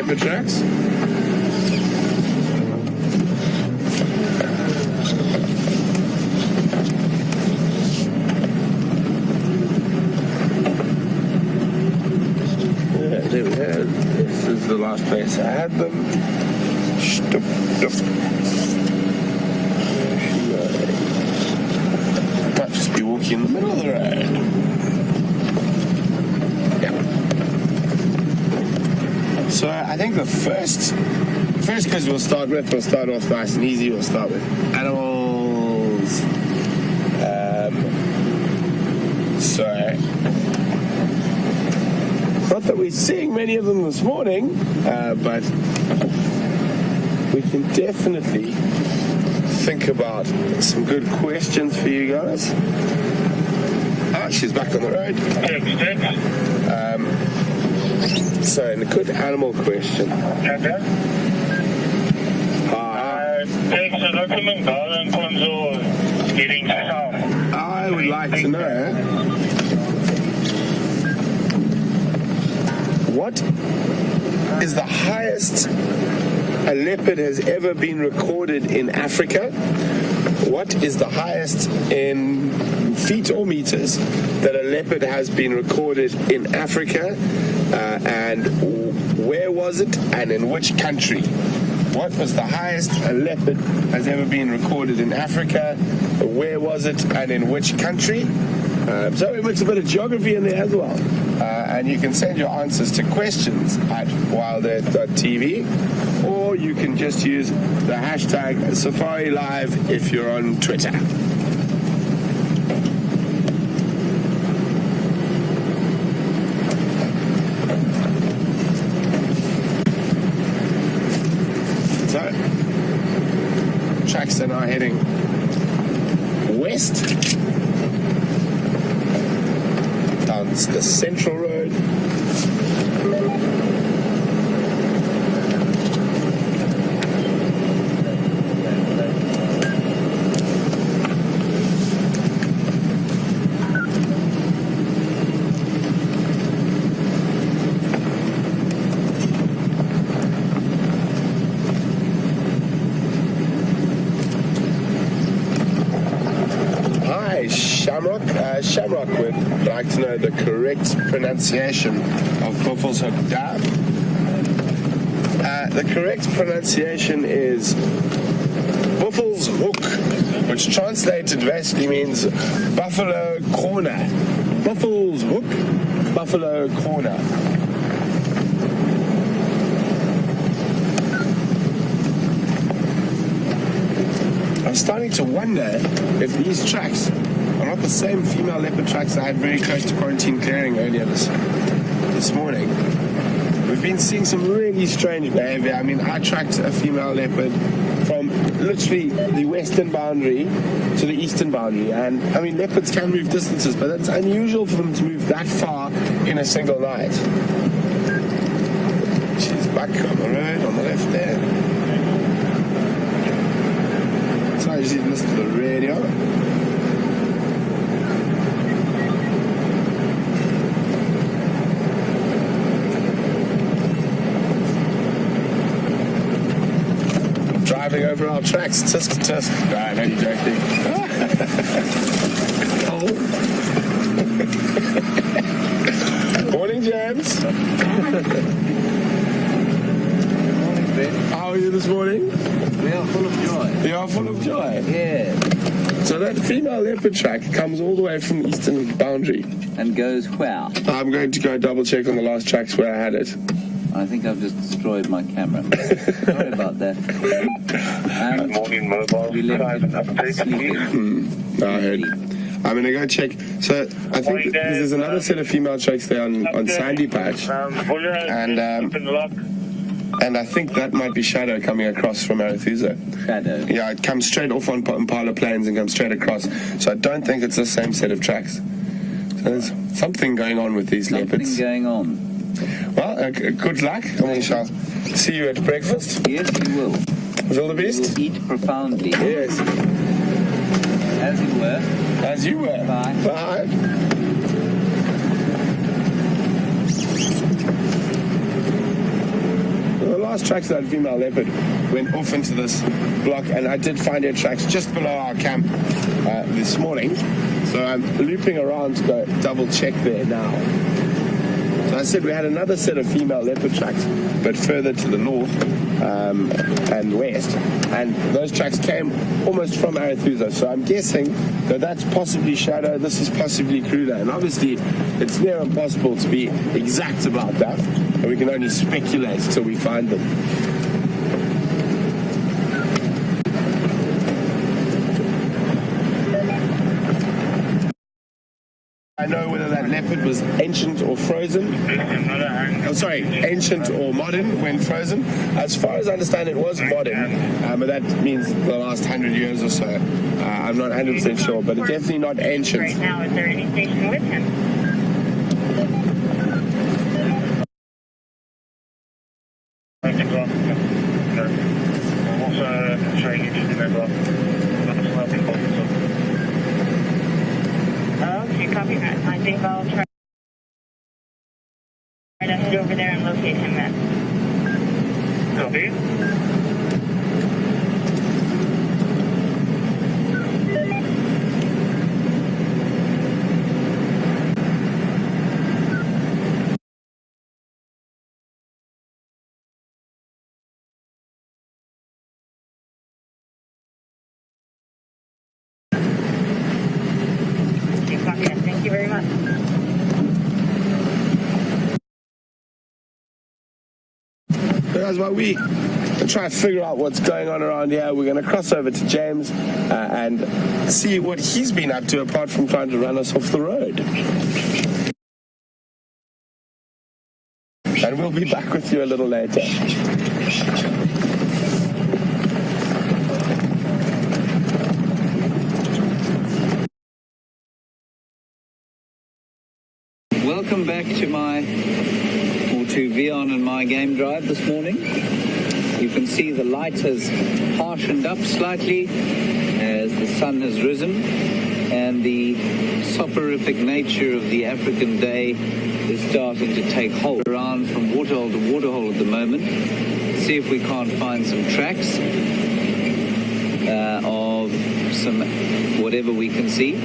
Speaker 2: leopard tracks. Yeah, there we go. This is the last place I had them. Stop. Might just be walking in the middle of the road. Yeah. So I think the first quiz we'll start off nice and easy. We'll start with animals. Not that we're seeing many of them this morning, but we can definitely think about some good questions for you guys. She's back on the road. So, a good animal question. I would like to know, what is the highest a leopard has ever been recorded in Africa? What is the highest in feet or meters that a leopard has been recorded in Africa? And where was it and in which country? What was the highest a leopard has ever been recorded in Africa? Where was it and in which country? So we mix a bit of geography in there as well. And you can send your answers to questions at wildearth.tv, or you can just use the hashtag SafariLIVE if you're on Twitter. So, tracks are now heading west down the central road. Shamrock would like to know the correct pronunciation of Buffelshoek Dam. The correct pronunciation is Buffelshoek, which translated basically means buffalo corner. Buffelshoek, buffalo corner. I'm starting to wonder if these tracks are not the same female leopard tracks I had very close to quarantine clearing earlier this morning. We've been seeing some really strange behavior. I mean, I tracked a female leopard from literally the western boundary to the eastern boundary, and I mean, leopards can move distances, but it's unusual for them to move that far in a single night. She's back on the road on the left there. So I just need to listen to the radio. Driving over our tracks, tisk tisk. No, I'm only joking. Morning, James.
Speaker 4: Morning, Ben.
Speaker 2: How are you this morning?
Speaker 4: We are full of joy.
Speaker 2: You are full of joy.
Speaker 4: Yeah.
Speaker 2: So that female leopard track comes all the way from the eastern boundary.
Speaker 4: And goes where?
Speaker 2: I'm going to go double check on the last tracks where I had it.
Speaker 4: I think I've just destroyed my camera. Sorry about that.
Speaker 3: Good morning, mobile.
Speaker 4: We left
Speaker 3: Drive and update, please.
Speaker 2: No, I heard. I'm going to go check. So I think there's another set of female tracks there on Sandy Patch. And I think that might be Shadow coming across from Arethusa.
Speaker 4: Shadow.
Speaker 2: Yeah, it comes straight off on Impala Plains and comes straight across. So I don't think it's the same set of tracks. So there's something going on with these leopards.
Speaker 4: Something going on.
Speaker 2: Well, good luck, and we shall see you at breakfast.
Speaker 4: Yes, you will.
Speaker 2: All the best.
Speaker 4: You will eat profoundly.
Speaker 2: Yes.
Speaker 4: As you were.
Speaker 2: As you were.
Speaker 4: Bye.
Speaker 2: Bye. last tracks of that female leopard went off into this block, and I did find her tracks just below our camp this morning. So I'm looping around to go double check there now. So I said we had another set of female leopard tracks, but further to the north and west, and those tracks came almost from Arathusa. So I'm guessing that that's possibly Shadow, this is possibly Kruger, and obviously it's near impossible to be exact about that, and we can only speculate till we find them. I know whether that leopard was ancient or frozen. Oh, sorry, ancient or modern when frozen. As far as I understand, it was modern, but that means the last 100 years or so. I'm not 100% sure, but it's definitely not ancient.
Speaker 7: Right now, is there any station with him? Okay, copy that. I think I'll try to head over there and locate him then.
Speaker 1: Copy.
Speaker 7: Okay, copy that. Thank you very much.
Speaker 2: That's why we try to figure out what's going on around here. We're going to cross over to James and see what he's been up to apart from trying to run us off the road. And we'll be back with you a little later.
Speaker 4: Welcome back to Vion and my game drive this morning. You can see the light has harshened up slightly as the sun has risen, and the soporific nature of the African day is starting to take hold. Around from waterhole to waterhole at the moment. See if we can't find some tracks of some whatever we can see.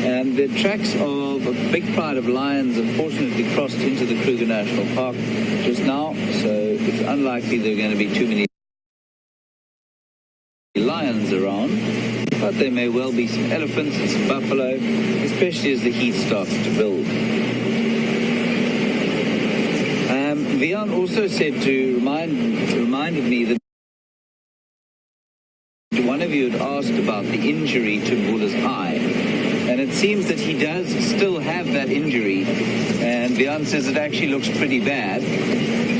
Speaker 4: And the tracks of a big pride of lions unfortunately crossed into the Kruger National Park just now, so it's unlikely there are going to be too many lions around, but there may well be some elephants and some buffalo, especially as the heat starts to build. Vian also said to reminded me that one of you had asked about the injury to Bulla's eye, and it seems that he does still have that injury, and Vian says it actually looks pretty bad,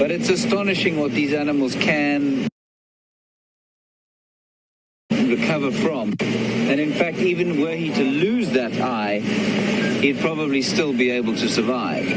Speaker 4: but it's astonishing what these animals can recover from. And in fact, even were he to lose that eye, he'd probably still be able to survive.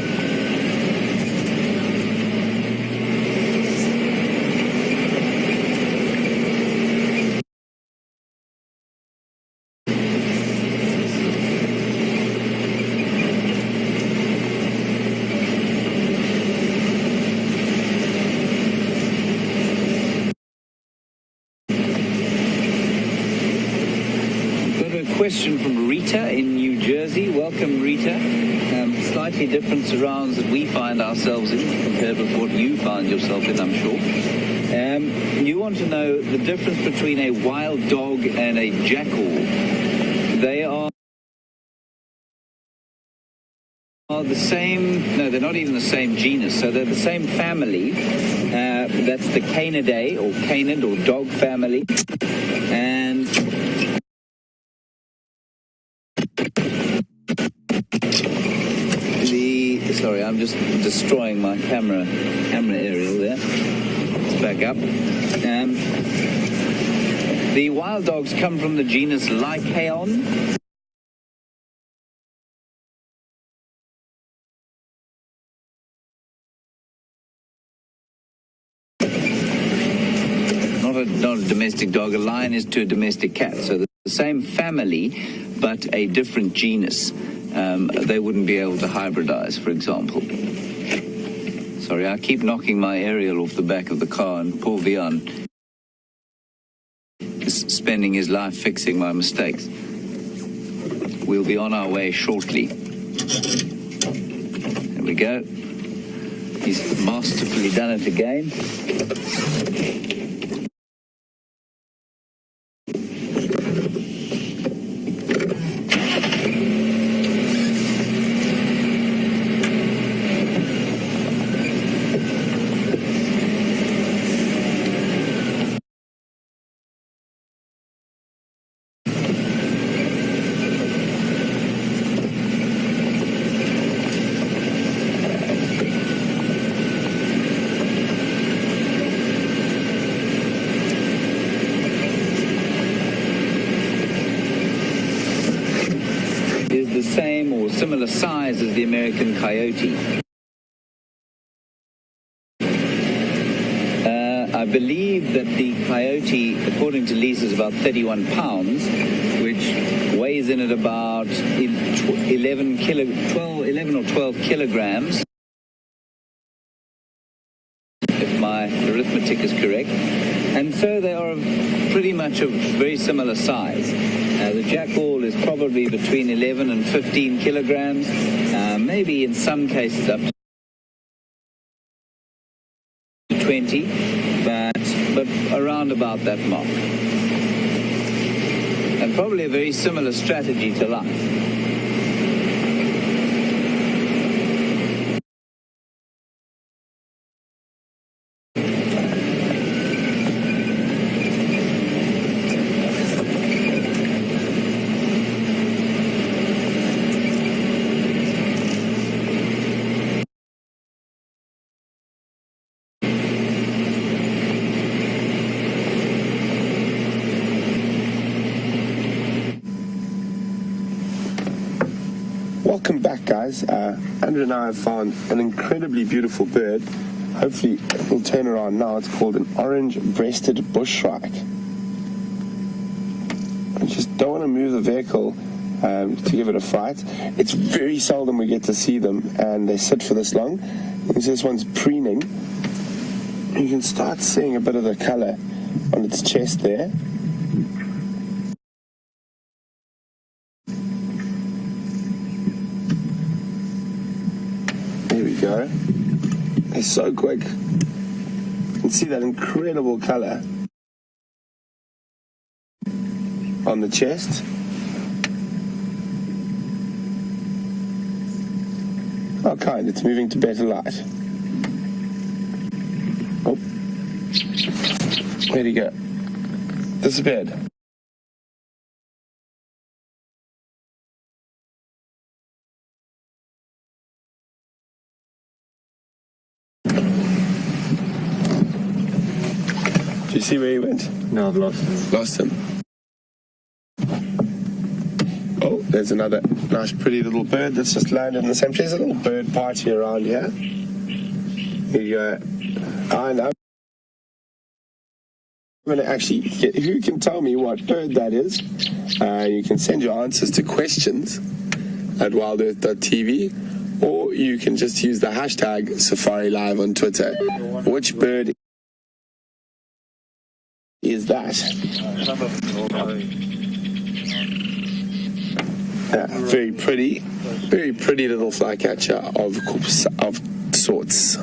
Speaker 4: Question from Rita in New Jersey. Welcome, Rita. Slightly different surrounds that we find ourselves in compared with what you find yourself in, I'm sure. You want to know the difference between a wild dog and a jackal. They are the same, no, they're not even the same genus, so they're the same family. That's the Canidae, or canid, or dog family. And sorry, I'm just destroying my camera aerial there. Let's back up. The wild dogs come from the genus Lycaon. Not a domestic dog. A lion is to a domestic cat. So the same family, but a different genus. They wouldn't be able to hybridize, for example. Sorry, I keep knocking my aerial off the back of the car, and poor Vian is spending his life fixing my mistakes. We'll be on our way shortly. There we go. He's masterfully done it again. Same or similar size as the American coyote. I believe that the coyote, according to Lisa, is about 31 pounds, which weighs in at about 11 or 12 kilograms, if my arithmetic is correct. And so they are pretty much of very similar size. The jackal is probably between 11 and 15 kilograms, maybe in some cases up to 20, but around about that mark. And probably a very similar strategy to life.
Speaker 2: Welcome back, guys. Andrew and I have found an incredibly beautiful bird. Hopefully it will turn around now. It's called an orange-breasted bushshrike. I just don't want to move the vehicle to give it a fright. It's very seldom we get to see them, and they sit for this long. This one's preening. You can start seeing a bit of the color on its chest there. There we go. They're so quick. You can see that incredible color on the chest. Oh, kind. It's moving to better light. Oh. Where'd he go? Disappeared. Do you see where he went?
Speaker 6: No, I've lost him.
Speaker 2: Lost him. Oh, there's another nice pretty little bird that's just landed in the same place. There's a little bird party around here. Here you go. I know. I'm going to actually get, who can tell me what bird that is? You can send your answers to questions at wildearth.tv, or you can just use the hashtag SafariLIVE on Twitter. Which bird is that? Very pretty little flycatcher of sorts.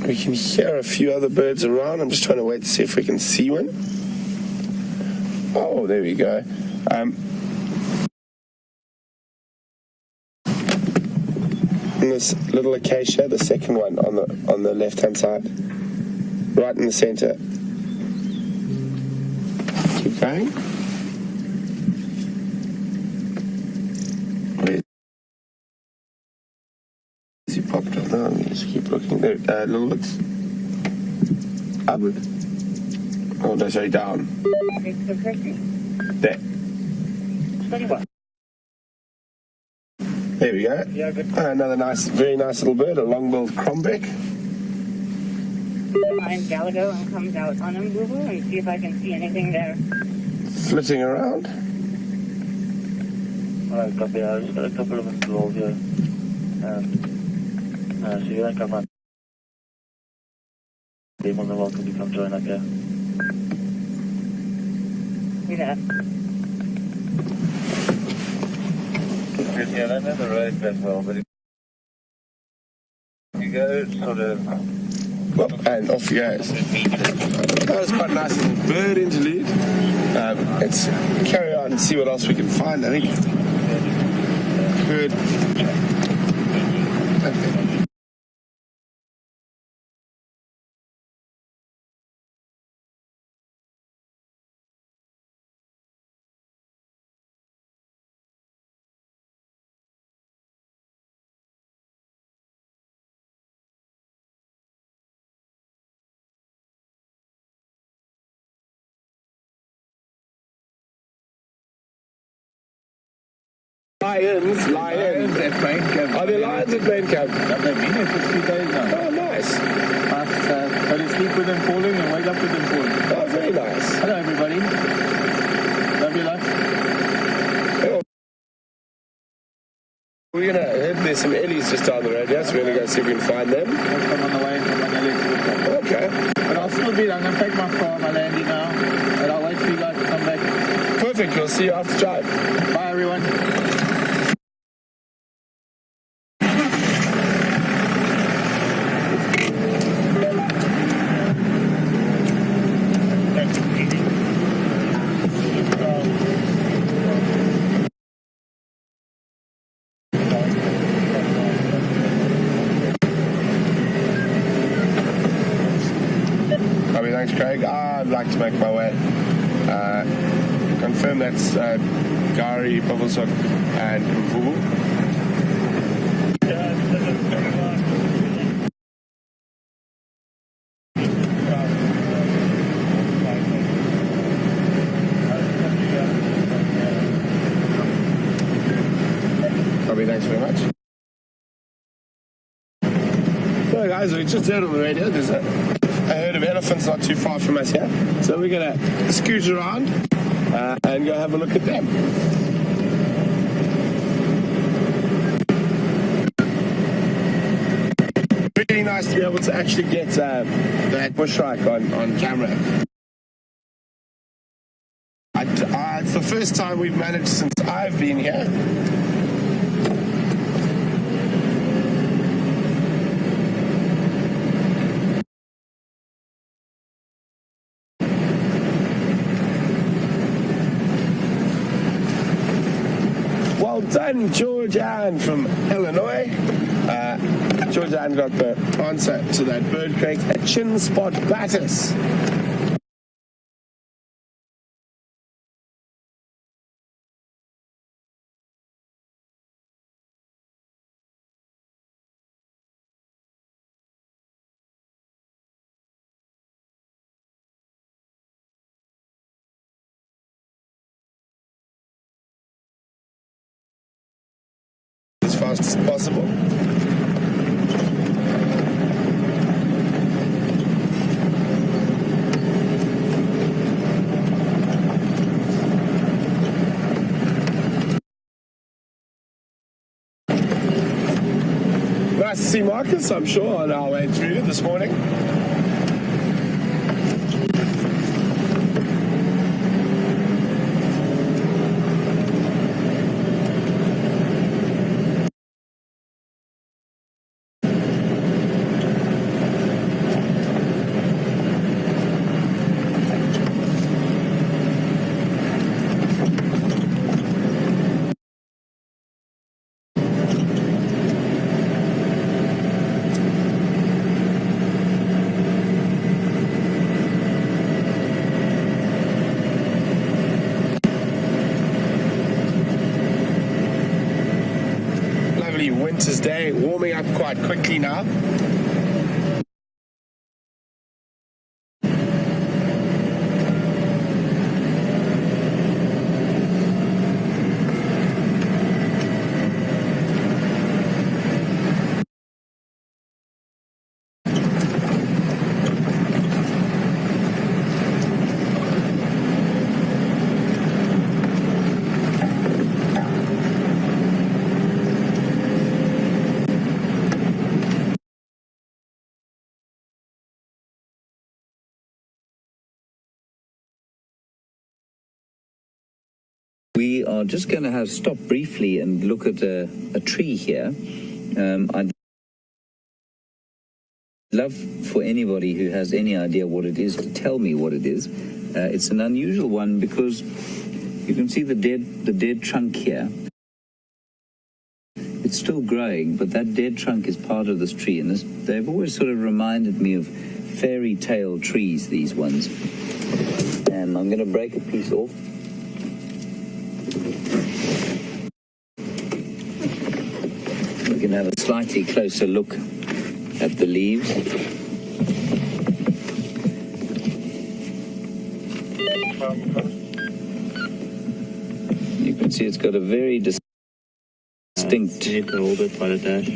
Speaker 2: We can hear a few other birds around. I'm just trying to wait to see if we can see one. Oh, there we go. And this little acacia, the second one on the left-hand side, right in the center. Keep going. Where is he popped up now? Just keep looking there. A little bit upward. Oh, no, sorry, down. There.
Speaker 7: 21.
Speaker 2: There we go.
Speaker 7: Yeah, good.
Speaker 2: Another nice, very nice little bird, a long-billed crombeck.
Speaker 7: Behind Galago and comes out on him, Google, and see if I can see anything there.
Speaker 2: flitting around.
Speaker 6: Alright, copy. I just got a couple of involved here. So you don't come up. You're more than welcome to come join up here.
Speaker 7: Yeah.
Speaker 3: Yeah, I don't know the road that well, but if you go sort of...
Speaker 2: Whoop, and off he goes. That was quite a nice little bird interlude. Let's carry on and see what else we can find. I think bird. Okay. Lions.
Speaker 4: At Brain Camp.
Speaker 2: Are there lions at Brain Camp?
Speaker 4: They've been here for 2 days now.
Speaker 2: Oh, nice.
Speaker 4: Go to sleep with them falling and wake up with them falling.
Speaker 2: Oh, very nice.
Speaker 4: Hello, everybody. Love your life.
Speaker 2: We're going to head, there's some Ellies just down the road, yeah, so we're going to go see if we can find them.
Speaker 4: I'll come on the way from my Ellie to the top.
Speaker 2: Okay.
Speaker 4: But I'll still be there. I'm going to take my car, my landy now, and I'll wait for you guys to come back.
Speaker 2: Perfect, we'll see you after drive.
Speaker 4: Bye, everyone.
Speaker 2: Thanks, Craig. I'd like to make my way. Confirm that's Gari, Bubbleshock, and Mvubu. Copy, thanks very much. So guys, we just heard on the radio there's a herd of elephants not too far from us here. So we're going to scoot around and go have a look at them. Really nice to be able to actually get that bushhike on camera. It's the first time we've managed since I've been here. Well done, George Ann from Illinois. George Ann got the answer to that bird crate, a chin spot batis. As fast as possible. Nice to see Marcus, I'm sure, on our way through this morning. Winter's day, warming up quite quickly now.
Speaker 4: We are just going to stop briefly and look at a tree here. I'd love for anybody who has any idea what it is to tell me what it is. It's an unusual one because you can see the dead trunk here. It's still growing, but that dead trunk is part of this tree, and they've always sort of reminded me of fairy tale trees, these ones. And I'm going to break a piece off. We can have a slightly closer look at the leaves. You can see it's got a very distinct,
Speaker 6: hold it by the dash.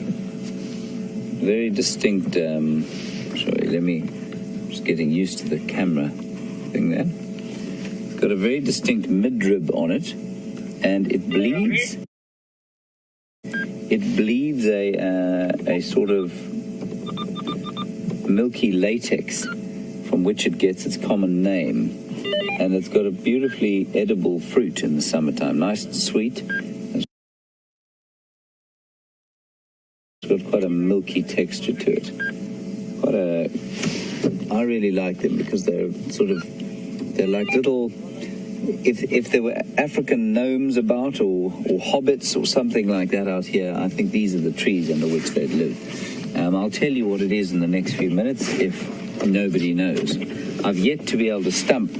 Speaker 4: Very distinct, sorry, just getting used to the camera thing there. It's got a very distinct midrib on it, and it bleeds. It bleeds a sort of milky latex from which it gets its common name, and it's got a beautifully edible fruit in the summertime, nice and sweet. It's got quite a milky texture to it. I really like them because they're like little, if there were African gnomes about or hobbits or something like that out here, I think these are the trees under which they'd live. I'll tell you what it is in the next few minutes if nobody knows. I've yet to be able to stump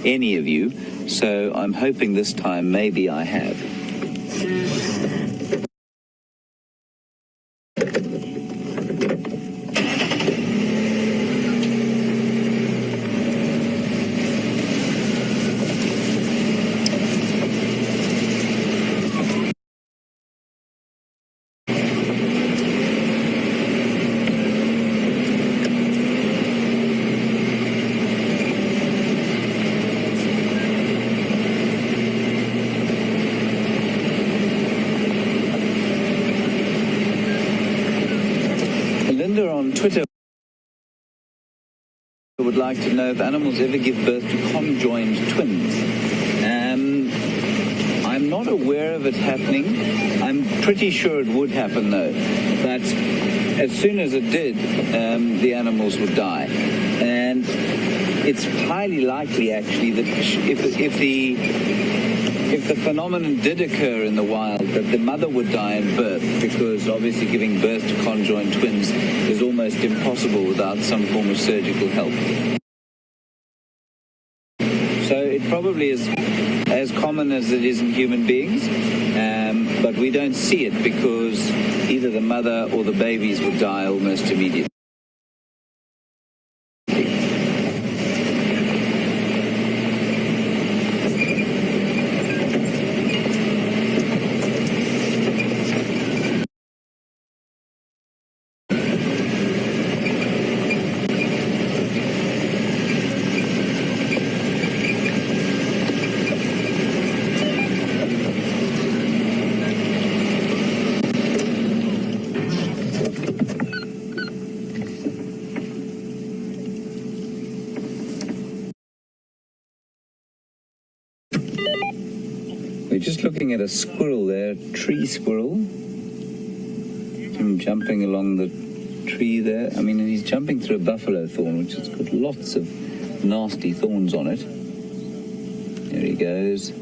Speaker 4: any of you, so I'm hoping this time maybe I have. On Twitter would like to know if animals ever give birth to conjoined twins. I'm not aware of it happening. I'm pretty sure it would happen though. But as soon as it did, the animals would die. And it's highly likely actually that if the phenomenon did occur in the wild, that the mother would die in birth, because obviously giving birth to conjoined twins is almost impossible without some form of surgical help. So it probably is as common as it is in human beings, but we don't see it because either the mother or the babies would die almost immediately. We're just looking at a squirrel there, tree squirrel. Him jumping along the tree there. I mean, he's jumping through a buffalo thorn, which has got lots of nasty thorns on it. There he goes.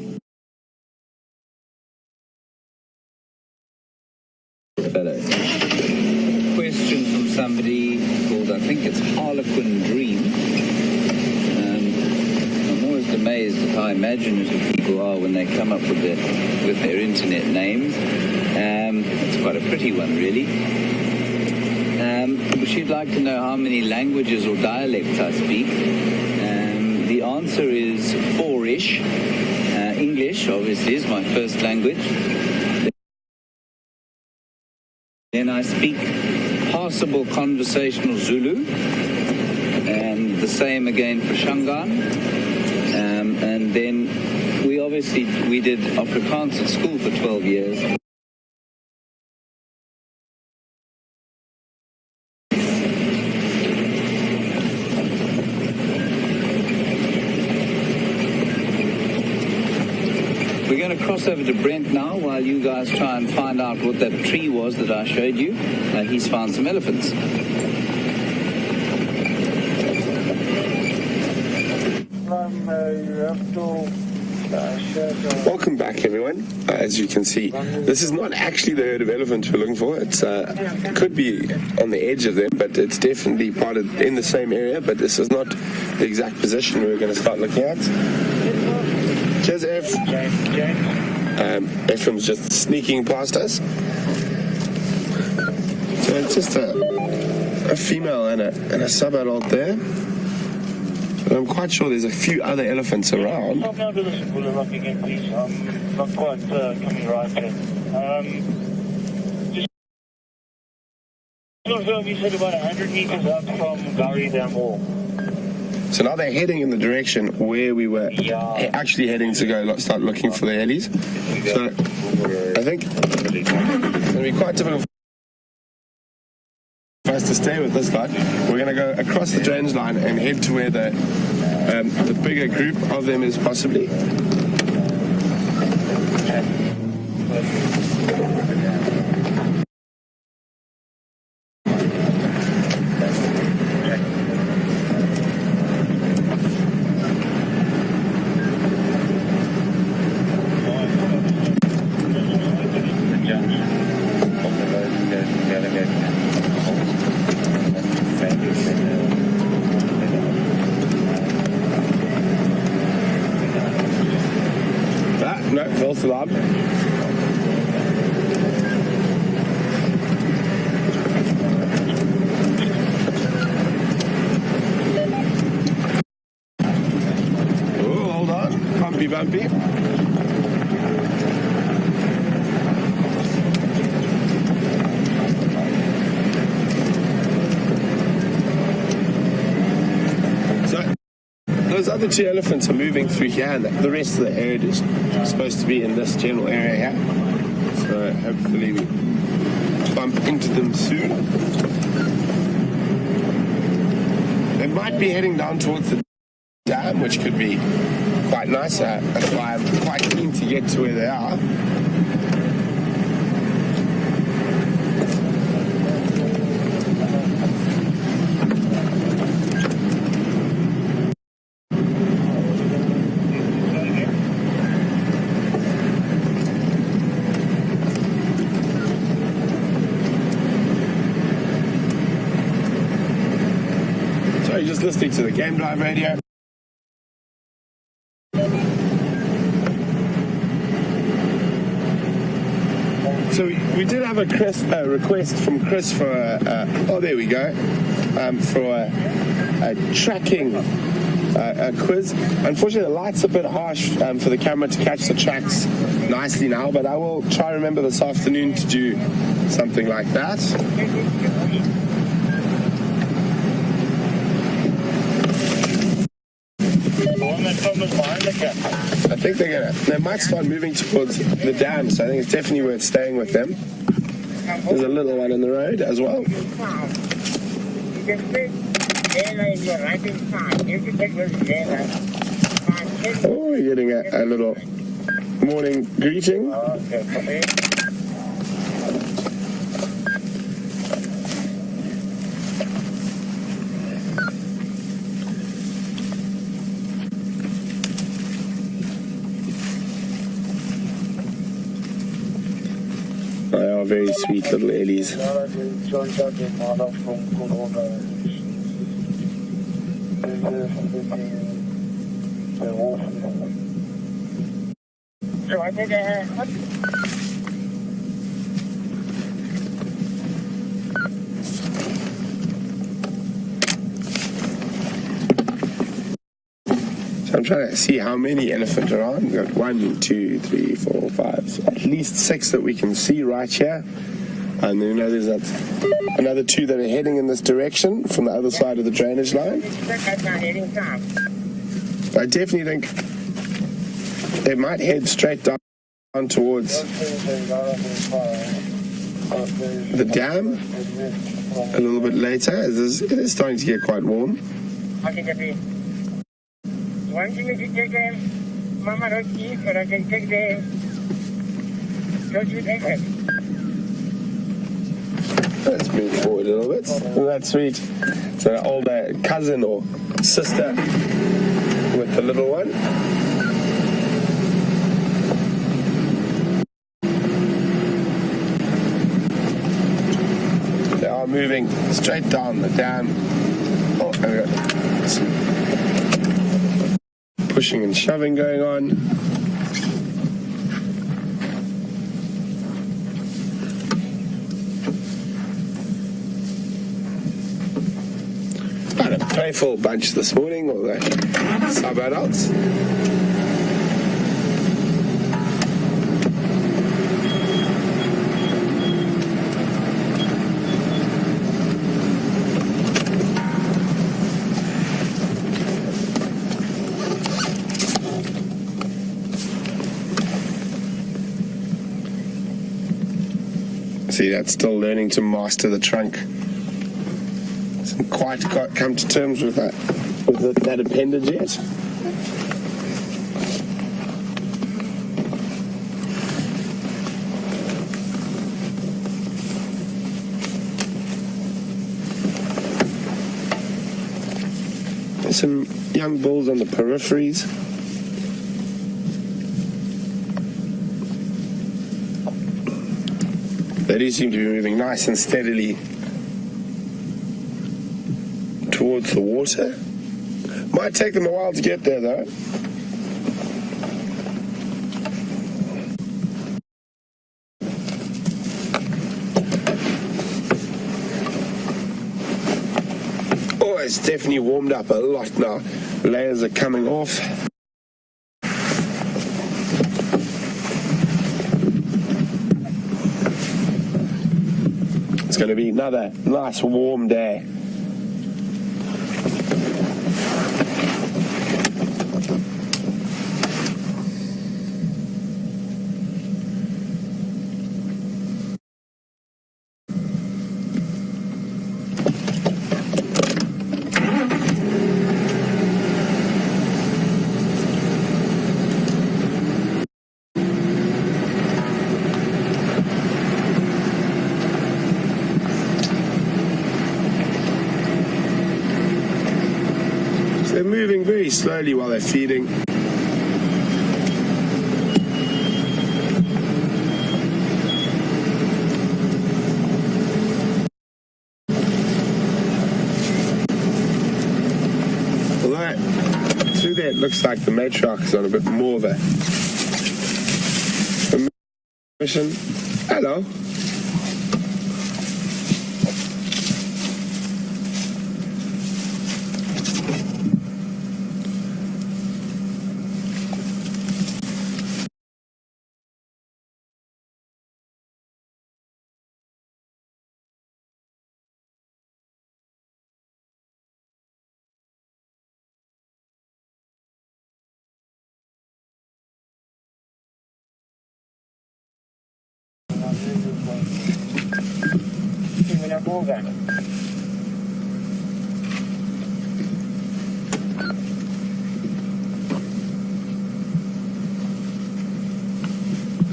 Speaker 4: Fellow. Question from somebody called, I think it's Harlequin Dream. I'm always amazed at how imaginative people are when they come up with their internet names. It's quite a pretty one, really. She'd like to know how many languages or dialects I speak. The answer is 4-ish. English, obviously, is my first language. Then I speak passable conversational Zulu, and the same again for Shangaan. And then we did Afrikaans at school for 12 years. We're going to cross over to Brent now while you guys try and find out what that tree was that I showed you. He's found some elephants.
Speaker 2: Welcome back, everyone. As you can see, this is not actually the herd of elephants we're looking for. It could be on the edge of them, but it's definitely part of in the same area. But this is not the exact position we're going to start looking at. Cheers, F. Ephraim's just sneaking past us. So it's just a female and a sub-adult there. But I'm quite sure there's a few other elephants around.
Speaker 7: Help me out with this bullet rock again, please. I'm not quite coming right here. Just confirm you said about 100 meters up from Gowrie Dam Wall.
Speaker 2: So now they're heading in the direction where we were actually heading to go start looking for the helis. So I think it's going to be quite difficult for us to stay with this guy. We're going to go across the drainage line and head to where the bigger group of them is possibly. No, false alarm. Oh, hold on. Bumpy, bumpy. Those other two elephants are moving through here, and the rest of the herd is supposed to be in this general area here. So hopefully we bump into them soon. They might be heading down towards the dam, which could be quite nice. That's why I'm quite keen to get to where they are. Just listening to the Game Drive radio. So we did have a request from Chris for oh, there we go, for a tracking quiz. Unfortunately, the light's a bit harsh for the camera to catch the tracks nicely now, but I will try to remember this afternoon to do something like that. I think they might start moving towards the dam, so I think it's definitely worth staying with them. There's a little one in the road as well. Oh, we're getting a little morning greeting. They are very sweet little ellies. So I'm trying to see how many elephants are on. We've got 1, 2, 3, 4, 5, at least 6 that we can see right here. And then there's another 2 that are heading in this direction from the other side of the drainage line. I definitely think they might head straight down towards the dam a little bit later. It is starting to get quite warm.
Speaker 7: Why don't you take them? Mama don't eat, but I can take them.
Speaker 2: Let's move forward a little bit. Isn't that sweet? It's an older cousin or sister with the little one. They are moving straight down the dam. Oh, there we go. Pushing and shoving going on. Quite a playful bunch this morning, all the sub-adults. See, that's still learning to master the trunk. Hasn't quite come to terms with that appendage yet. There's some young bulls on the peripheries. They do seem to be moving nice and steadily towards the water. Might take them a while to get there, though. Oh, it's definitely warmed up a lot now. Layers are coming off. It's going to be another nice warm day. They're moving very slowly while they're feeding. Although, through there it looks like the matriarch is on a bit more of a mission. Hello.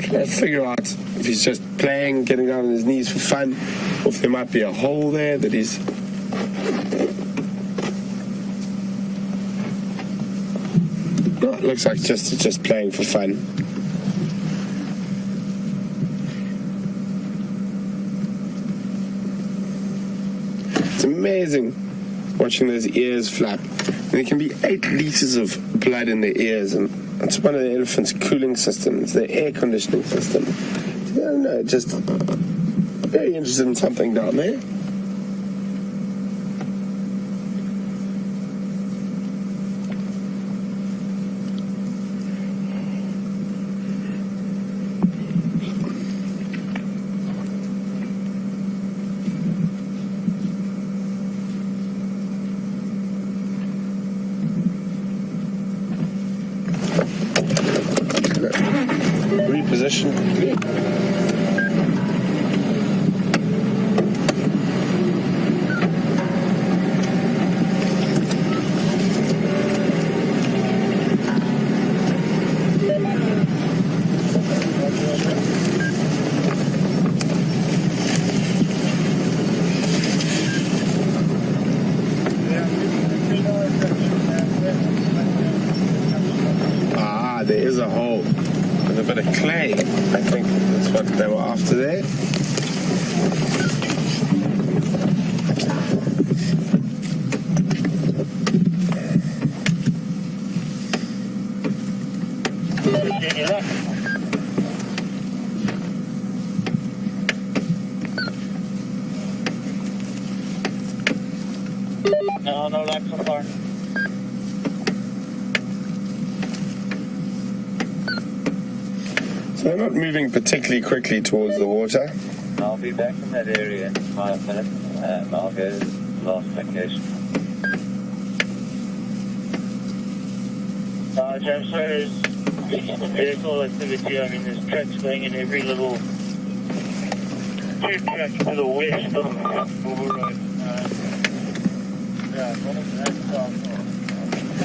Speaker 2: Trying to figure out if he's just playing, getting down on his knees for fun, or if there might be a hole there that he's... No, it looks like just playing for fun. It's amazing watching those ears flap. And there can be 8 liters of blood in their ears, and that's one of the elephant's cooling systems, their air conditioning system. I don't know, just very interested in something down there. Reposition complete. bit of clay. I think that's what they were after there.
Speaker 7: No luck so far.
Speaker 2: So they're not moving particularly quickly towards the water.
Speaker 3: I'll be back in that area in 5 minutes, and I'll go to the last location.
Speaker 7: James, so there's vehicle activity. I mean, there's trucks going in every little 2 tracks to the west of Bull Road.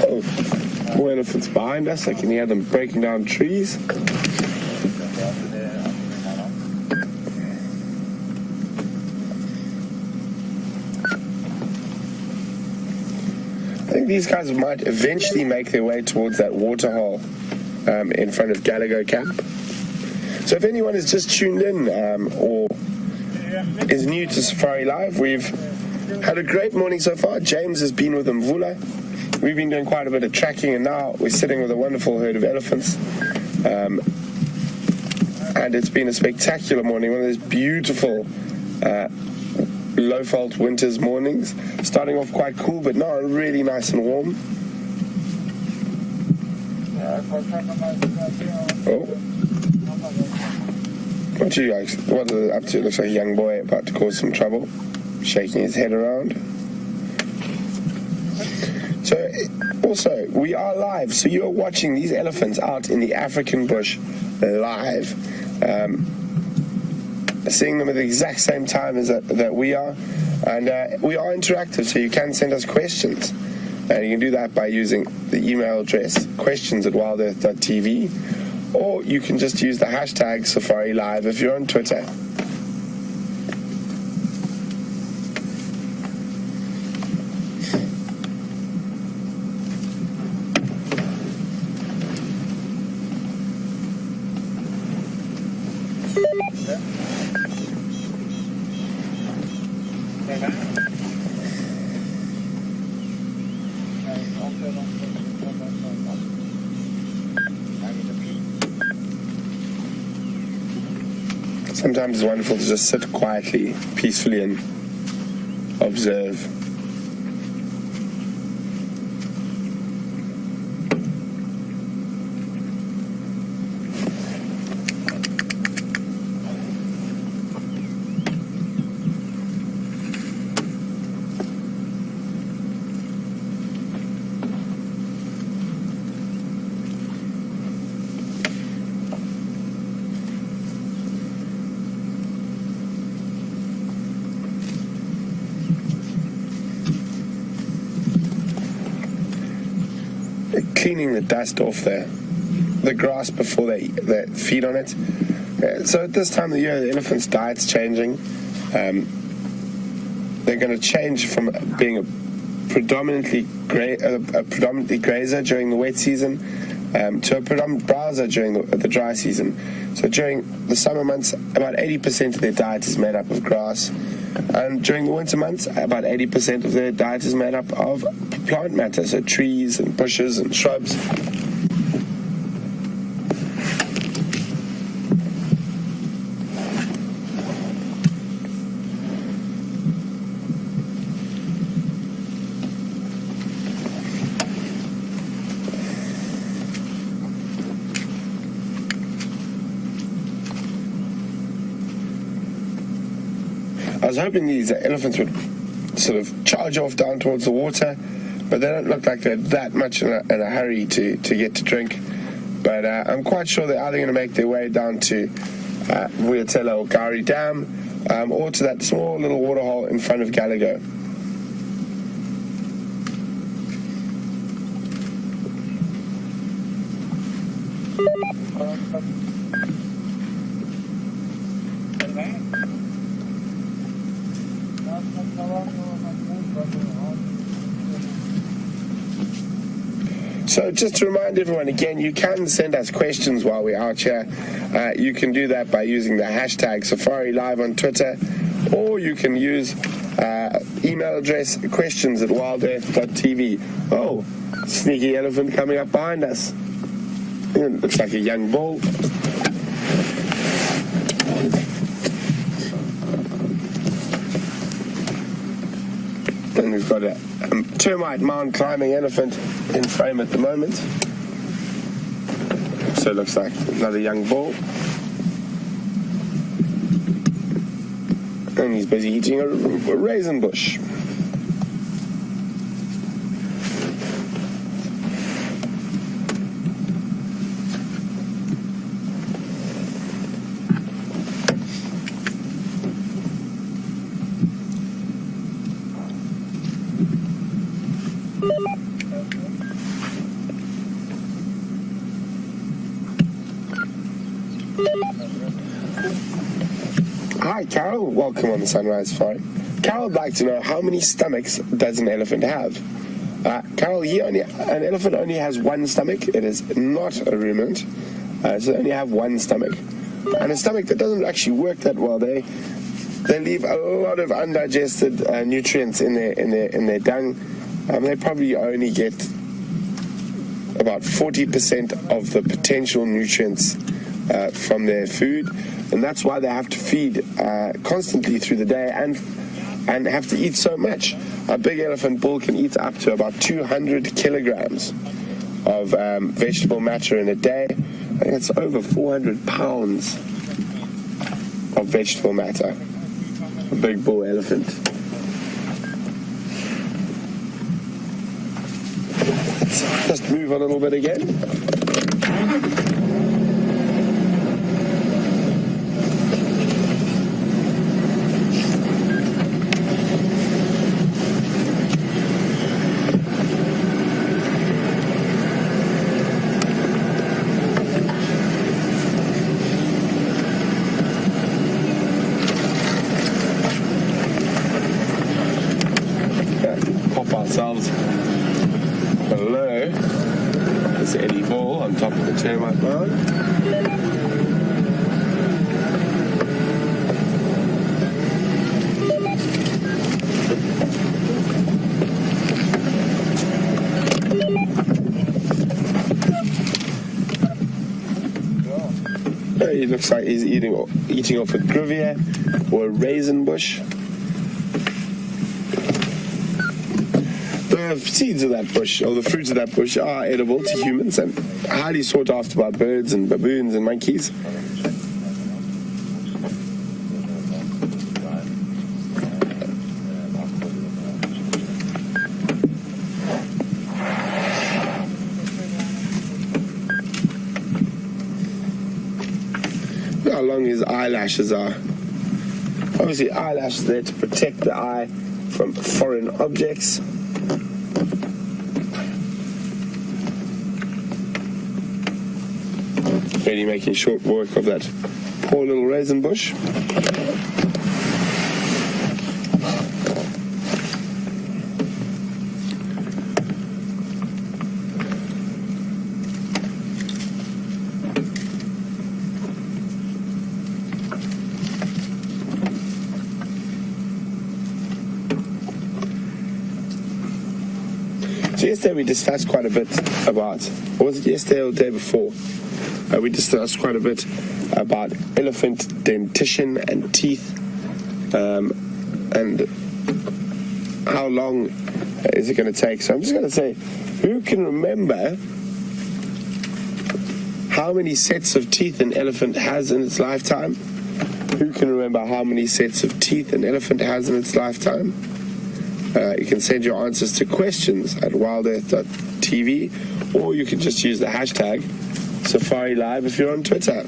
Speaker 2: Oh, more elephants behind us. I can hear them breaking down trees. I think these guys might eventually make their way towards that waterhole in front of Gallagher Camp. So if anyone has just tuned in or is new to Safari Live, we've had a great morning so far. James has been with Mvula. We've been doing quite a bit of tracking, and now we're sitting with a wonderful herd of elephants. And it's been a spectacular morning, one of those beautiful low-fault winter's mornings. Starting off quite cool, but now really nice and warm. Oh. What are you guys, what are they up to? Looks like a young boy about to cause some trouble, shaking his head around. So, also, we are live, so you are watching these elephants out in the African bush live. Seeing them at the exact same time as that we are, and we are interactive, so you can send us questions, and you can do that by using the email address questions@wildearth.tv, or you can just use the hashtag SafariLive if you're on Twitter. Sometimes it's wonderful to just sit quietly, peacefully, and observe. Cleaning the dust off the grass before they feed on it. So at this time of the year, the elephants' diet's changing. They're going to change from being a predominantly grazer during the wet season to a predominant browser during the dry season. So during the summer months, about 80% of their diet is made up of grass. And during the winter months, about 80% of their diet is made up of plant matter, so trees and bushes and shrubs. I was hoping these elephants would sort of charge off down towards the water, but they don't look like they're that much in a hurry to get to drink. But I'm quite sure they're either going to make their way down to Vuyatela or Gowrie Dam, or to that small little waterhole in front of Gallagher. So just to remind everyone again, you can send us questions while we're out here. You can do that by using the hashtag SafariLIVE on Twitter, or you can use email address questions@wildearth.tv. Oh, sneaky elephant coming up behind us. It looks like a young bull. And we've got a termite mound climbing elephant in frame at the moment. So it looks like another young bull. And he's busy eating a raisin bush. Hi, Carol. Welcome on the Sunrise Safari. Carol would like to know, how many stomachs does an elephant have? Carol, an elephant only has one stomach. It is not a ruminant, so they only have one stomach, and a stomach that doesn't actually work that well. They leave a lot of undigested nutrients in their dung. They probably only get about 40% of the potential nutrients from their food, and that's why they have to feed constantly through the day and have to eat so much. A big elephant bull can eat up to about 200 kilograms of vegetable matter in a day. I think it's over 400 pounds of vegetable matter. A big bull elephant. Let's just move a little bit again. Ourselves below this Eddie ball on top of the termite mound. He looks like he's eating off a grivier or a raisin bush. The seeds of that bush, or the fruits of that bush, are edible to humans and highly sought after by birds and baboons and monkeys. Look how long his eyelashes are. Obviously, eyelashes there to protect the eye from foreign objects. Really making short work of that poor little raisin bush. So yesterday we discussed quite a bit about, or was it yesterday or the day before? We discussed quite a bit about elephant dentition and teeth, and how long is it going to take. So I'm just going to say, who can remember how many sets of teeth an elephant has in its lifetime? Who can remember how many sets of teeth an elephant has in its lifetime? You can send your answers to questions@wildearth.tv, or you can just use the hashtag SafariLIVE if you're on Twitter.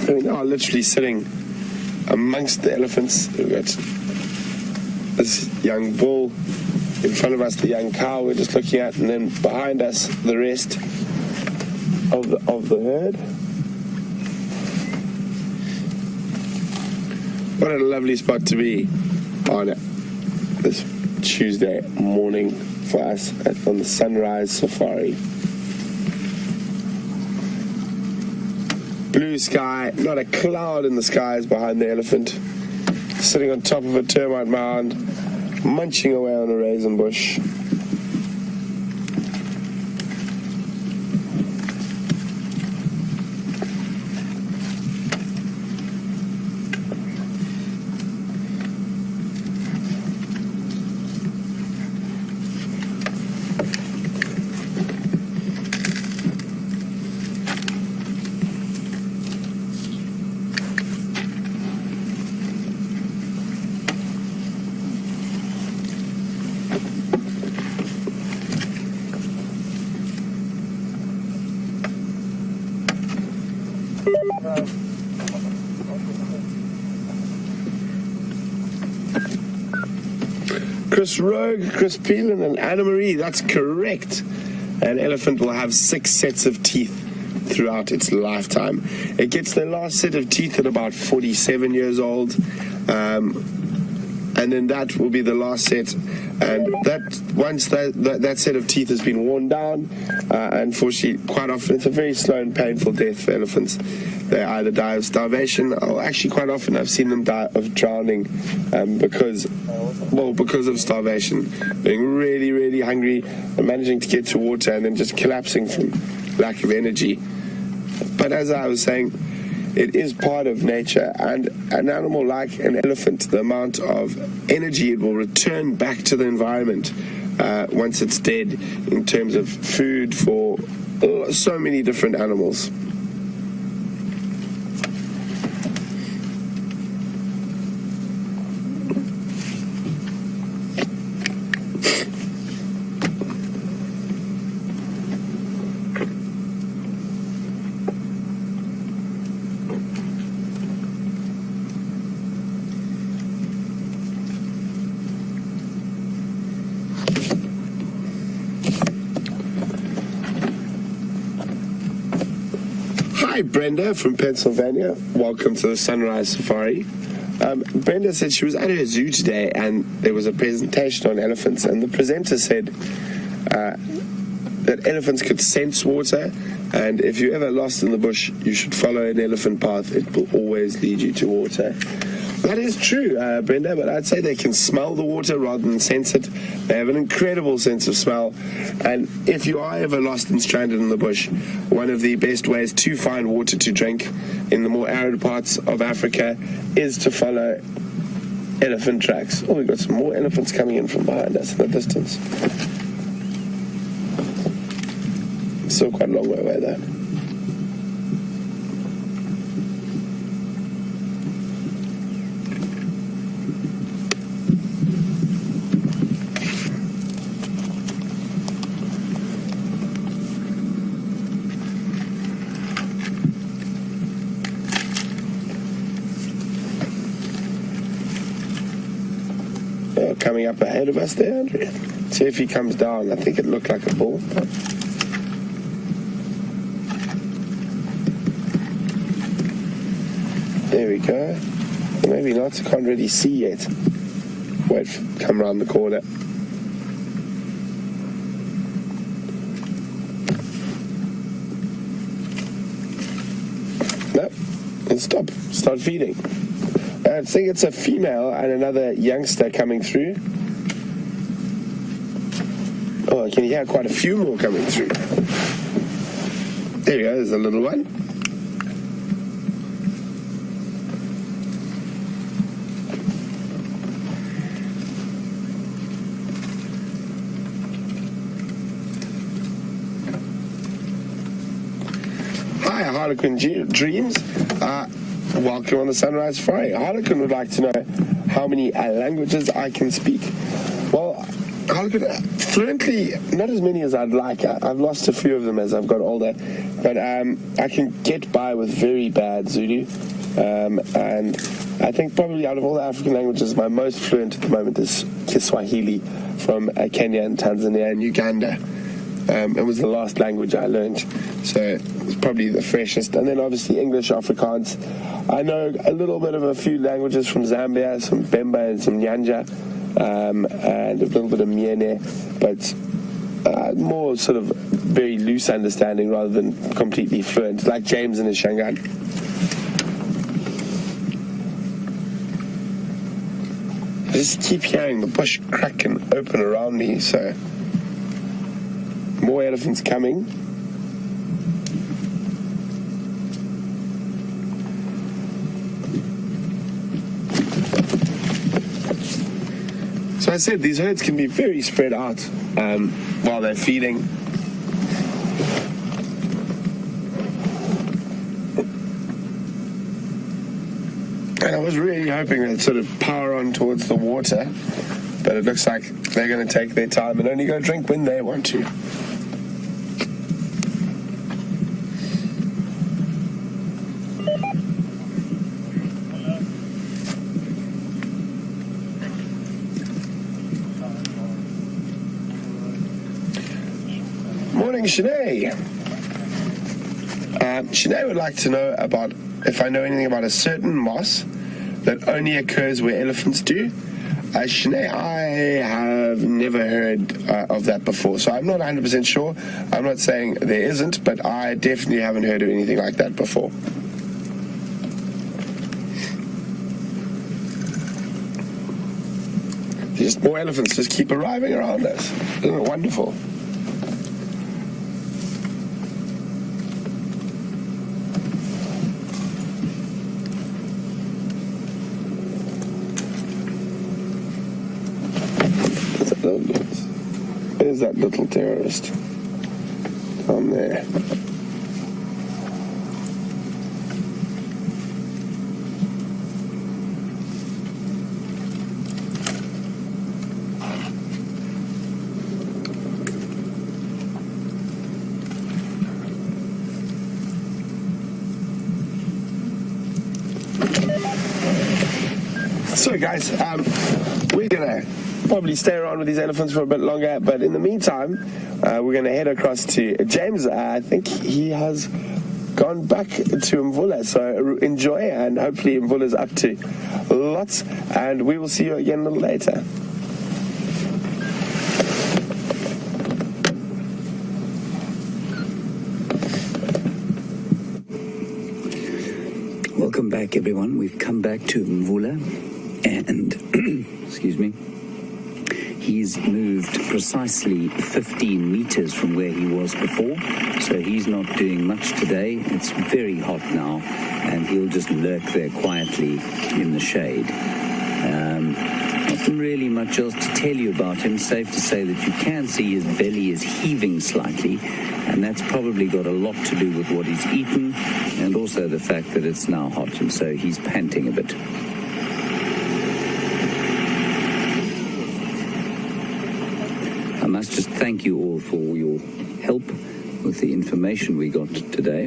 Speaker 2: So we now are literally sitting amongst the elephants. We've got this young bull, in front of us the young cow we're just looking at, and then behind us the rest of the herd. What a lovely spot to be on this Tuesday morning for us on the Sunrise Safari. Blue sky, not a cloud in the skies behind the elephant, sitting on top of a termite mound, munching away on a raisin bush. Chris Rogue, Chris Peelan, and Anna Marie, that's correct. An elephant will have 6 sets of teeth throughout its lifetime. It gets their last set of teeth at about 47 years old, and then that will be the last set. And that once that set of teeth has been worn down, unfortunately, quite often it's a very slow and painful death for elephants. They either die of starvation, or actually quite often I've seen them die of drowning because of starvation, being really, really hungry and managing to get to water and then just collapsing from lack of energy. But as I was saying, it is part of nature, and an animal like an elephant, the amount of energy it will return back to the environment once it's dead, in terms of food for so many different animals. Hi, Brenda from Pennsylvania. Welcome to the Sunrise Safari. Brenda said she was at her zoo today and there was a presentation on elephants, and the presenter said that elephants could sense water, and if you're ever lost in the bush, you should follow an elephant path. It will always lead you to water. That is true, Brenda, but I'd say they can smell the water rather than sense it. They have an incredible sense of smell, and if you are ever lost and stranded in the bush, one of the best ways to find water to drink in the more arid parts of Africa is to follow elephant tracks. Oh, we've got some more elephants coming in from behind us in the distance. Still quite a long way away though. Coming up ahead of us there, Andrea. See if he comes down. I think it looked like a bull. There we go. Or maybe not. I can't really see yet. Wait, come around the corner. No, and stop. Start feeding. I think it's a female and another youngster coming through. Oh, I can hear quite a few more coming through. There you go, there's a little one. Hi, Harlequin Dreams. Welcome on the Sunrise Safari. Harlequin would like to know how many languages I can speak. Well, fluently, not as many as I'd like. I've lost a few of them as I've got older, but I can get by with very bad Zulu. And I think probably out of all the African languages, my most fluent at the moment is Kiswahili from Kenya and Tanzania and Uganda. It was the last language I learned, so it's probably the freshest. And then obviously English, Afrikaans. I know a little bit of a few languages from Zambia, some Bemba and some Nyanja, and a little bit of Miene, but more sort of very loose understanding rather than completely fluent, like James and his Shangaan. I just keep hearing the bush crack and open around me, so more elephants coming. So I said these herds can be very spread out while they're feeding. And I was really hoping they'd sort of power on towards the water, but it looks like they're going to take their time and only go drink when they want to. Morning, Sinead. Sinead would like to know about if I know anything about a certain moss that only occurs where elephants do. Sinead, I have never heard of that before, so I'm not 100% sure. I'm not saying there isn't, but I definitely haven't heard of anything like that before. Just more elephants just keep arriving around us. Isn't it wonderful? There's that little terrorist on there. So guys, we're gonna probably stay around with these elephants for a bit longer, but in the meantime we're going to head across to James. I think he has gone back to Mvula, so enjoy, and hopefully Mvula's up to lots, and we will see you again a little later.
Speaker 4: Welcome back, everyone. We've come back to Mvula, and excuse me, he's moved precisely 15 meters from where he was before, so he's not doing much today. It's very hot now, and he'll just lurk there quietly in the shade. Nothing really much else to tell you about him. Safe to say that you can see his belly is heaving slightly, and that's probably got a lot to do with what he's eaten, and also the fact that it's now hot, and so he's panting a bit. I must just thank you all for your help with the information we got today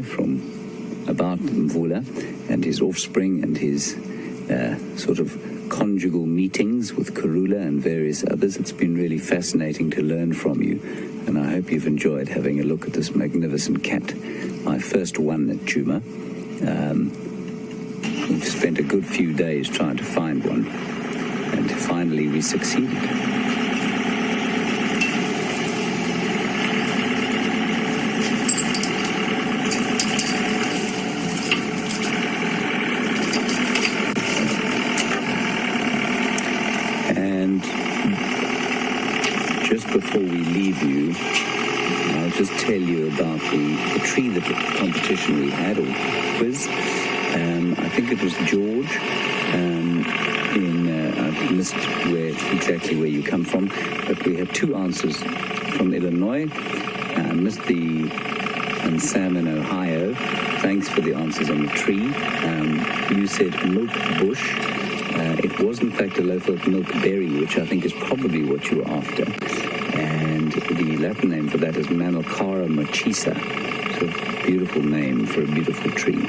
Speaker 4: about Mvula and his offspring and his sort of conjugal meetings with Karula and various others. It's been really fascinating to learn from you, and I hope you've enjoyed having a look at this magnificent cat, my first one at Djuma. We've spent a good few days trying to find one, and finally we succeeded. Before we leave you, I'll just tell you about the tree that competition we had, or quiz. I think it was George. I missed exactly where you come from, but we had two answers from Illinois. I missed and Sam in Ohio. Thanks for the answers on the tree. You said milk bush, It was in fact a loaf of milk berry, which I think is probably what you were after. And the Latin name for that is Manilcara machisa. It's a beautiful name for a beautiful tree.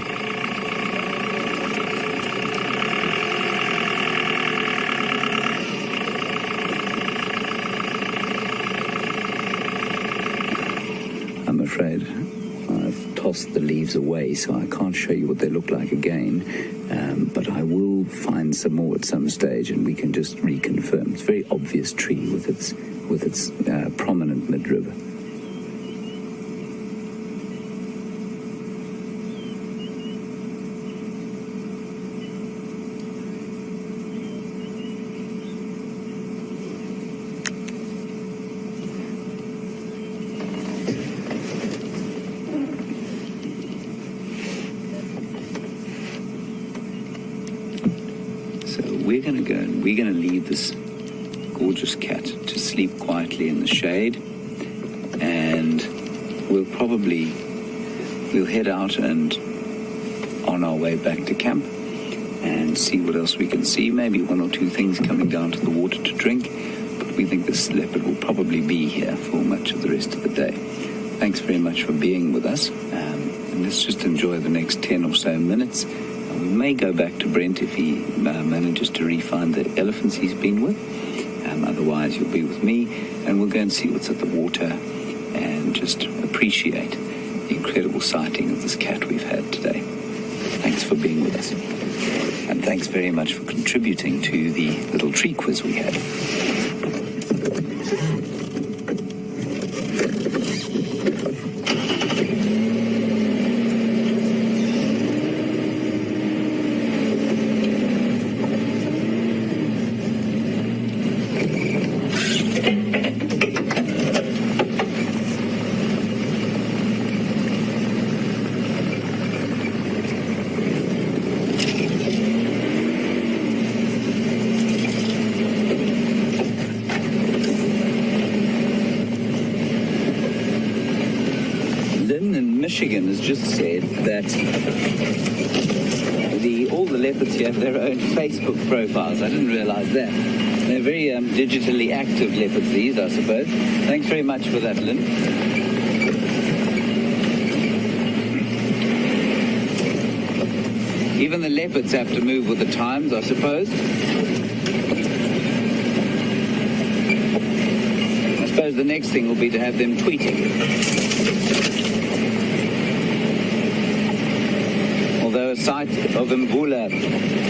Speaker 4: I'm afraid I've tossed the leaves away, so I can't show you what they look like again, but I will find some more at some stage and we can just reconfirm. It's a very obvious tree with its prominent midrib. We're going to go and we're going to leave this gorgeous cat to sleep quietly in the shade, and we'll head out and on our way back to camp and see what else we can see. Maybe one or two things coming down to the water to drink, but we think this leopard will probably be here for much of the rest of the day. Thanks very much for being with us, and let's just enjoy the next 10 or so minutes. We may go back to Brent if he manages to re-find the elephants he's been with. Otherwise, you'll be with me, and we'll go and see what's at the water and just appreciate the incredible sighting of this cat we've had today. Thanks for being with us. And thanks very much for contributing to the little tree quiz we had. Michigan has just said that all the leopards here have their own Facebook profiles. I didn't realize that. They're very digitally active leopards, these, I suppose. Thanks very much for that, Lynn. Even the leopards have to move with the times, I suppose. I suppose the next thing will be to have them tweeting. Although a sight of Mvula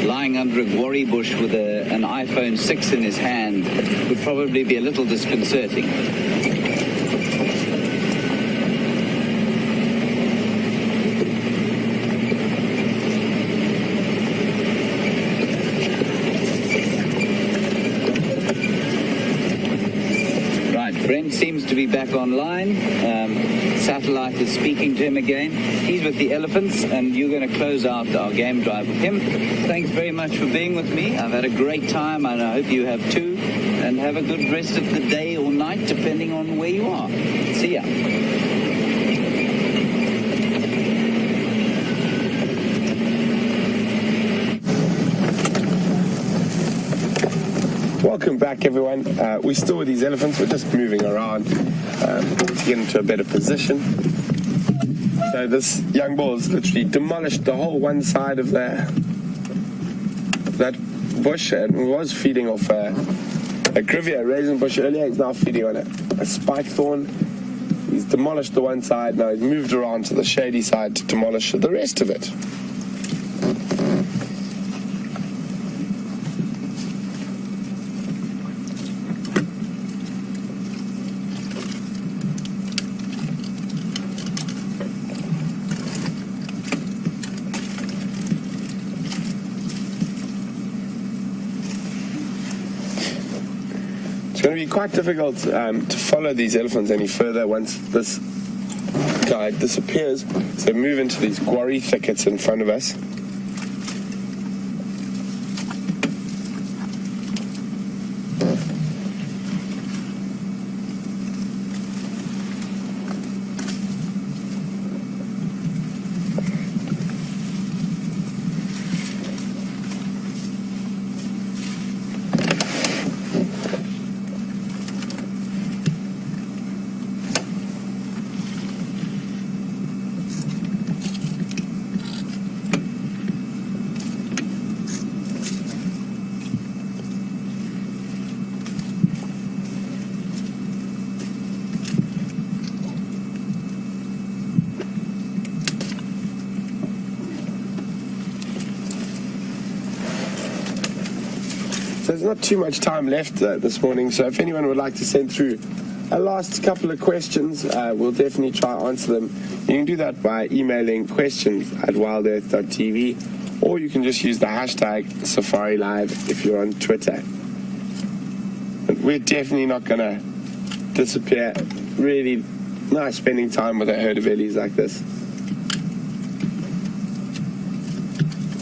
Speaker 4: lying under a guarri bush with an iPhone 6 in his hand would probably be a little disconcerting. Right, Brent seems to be back online. Satellite is speaking to him again. He's with the elephants, and you're going to close out our game drive with him. Thanks very much for being with me. I've had a great time, and I hope you have too. And have a good rest of the day or night, depending on where you are. See ya.
Speaker 2: Welcome back, everyone. We're still with these elephants. We're just moving around to get into a better position. So this young bull's literally demolished the whole one side of that bush, and was feeding off a grivia, raisin bush earlier. He's now feeding on a spike thorn. He's demolished the one side. Now he's moved around to the shady side to demolish the rest of it. It's going to be quite difficult to follow these elephants any further once this guy disappears. So move into these guarri thickets in front of us. there's not too much time left this morning, so if anyone would like to send through a last couple of questions, we'll definitely try to answer them. You can do that by emailing questions@wildearth.tv, or you can just use the hashtag SafariLIVE if you're on Twitter. But we're definitely not going to disappear. Really nice spending time with a herd of ellies like this.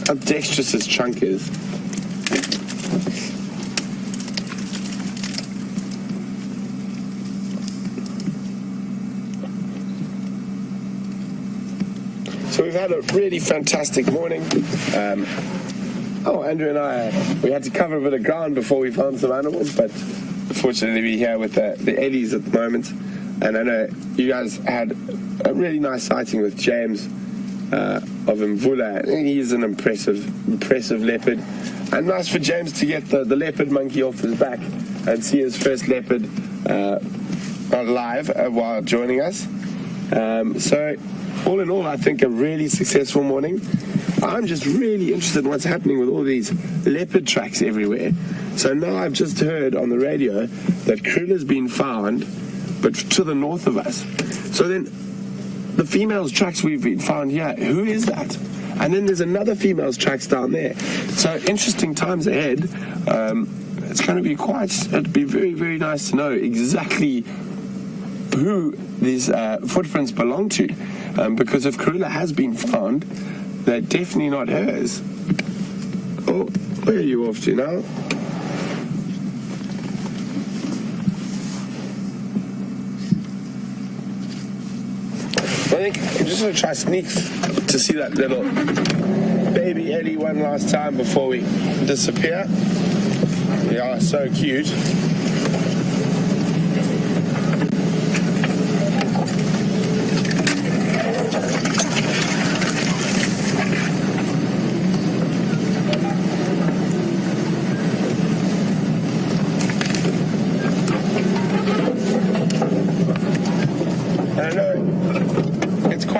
Speaker 2: How dexterous his trunk is. So we've had a really fantastic morning. Andrew and I, we had to cover a bit of ground before we found some animals, but fortunately we're here with the ellies at the moment. And I know you guys had a really nice sighting with James of Mvula. He is an impressive leopard. And nice for James to get the leopard monkey off his back and see his first leopard live while joining us. So all in all, I think a really successful morning. I'm just really interested in what's happening with all these leopard tracks everywhere. So now I've just heard on the radio that Kruger's been found, but to the north of us. So then the females tracks we've been found here, who is that? And then there's another female's tracks down there. So interesting times ahead. It's going to be it'd be very, very nice to know exactly who these footprints belong to. Because if Karula has been found, they're definitely not hers. Oh, where are you off to now? I think I'm just going to try sneak to see that little baby Ellie one last time before we disappear. They are so cute.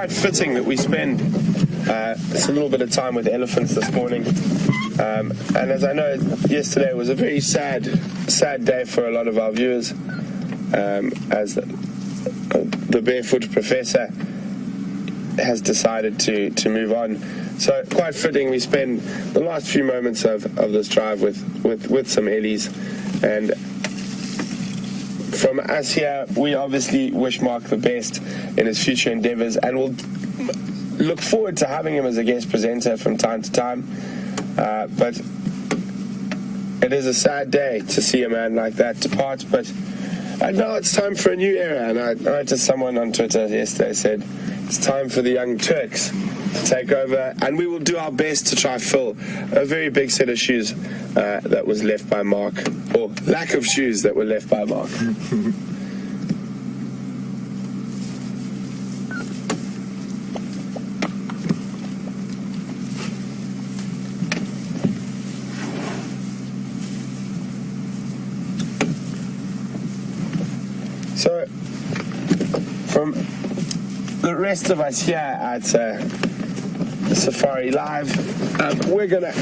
Speaker 2: Fitting that we spend a little bit of time with elephants this morning, and as I know, yesterday was a very sad day for a lot of our viewers, as the barefoot professor has decided to move on. So quite fitting we spend the last few moments of this drive with some ellies. And from us here, we obviously wish Mark the best in his future endeavours, and we'll look forward to having him as a guest presenter from time to time. But it is a sad day to see a man like that depart. But now it's time for a new era. And I noticed someone on Twitter yesterday said it's time for the young Turks to take over, and we will do our best to try fill a very big set of shoes that was left by Mark, or lack of shoes that were left by Mark. So, from the rest of us here at Safari Live, we're going to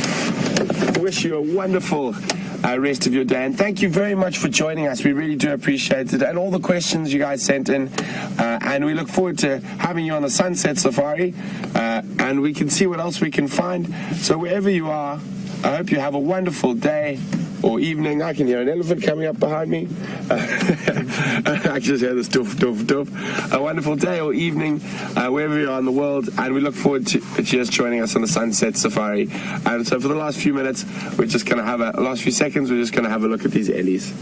Speaker 2: wish you a wonderful rest of your day, and thank you very much for joining us. We really do appreciate it, and all the questions you guys sent in, and we look forward to having you on the Sunset Safari, and we can see what else we can find. So wherever you are, I hope you have a wonderful day or evening. I can hear an elephant coming up behind me. I just hear this doof, doof, doof. A wonderful day or evening, wherever you are in the world, and we look forward to just joining us on the Sunset Safari. And so for the last few minutes, we're just going to have last few seconds, we're just going to have a look at these ellies.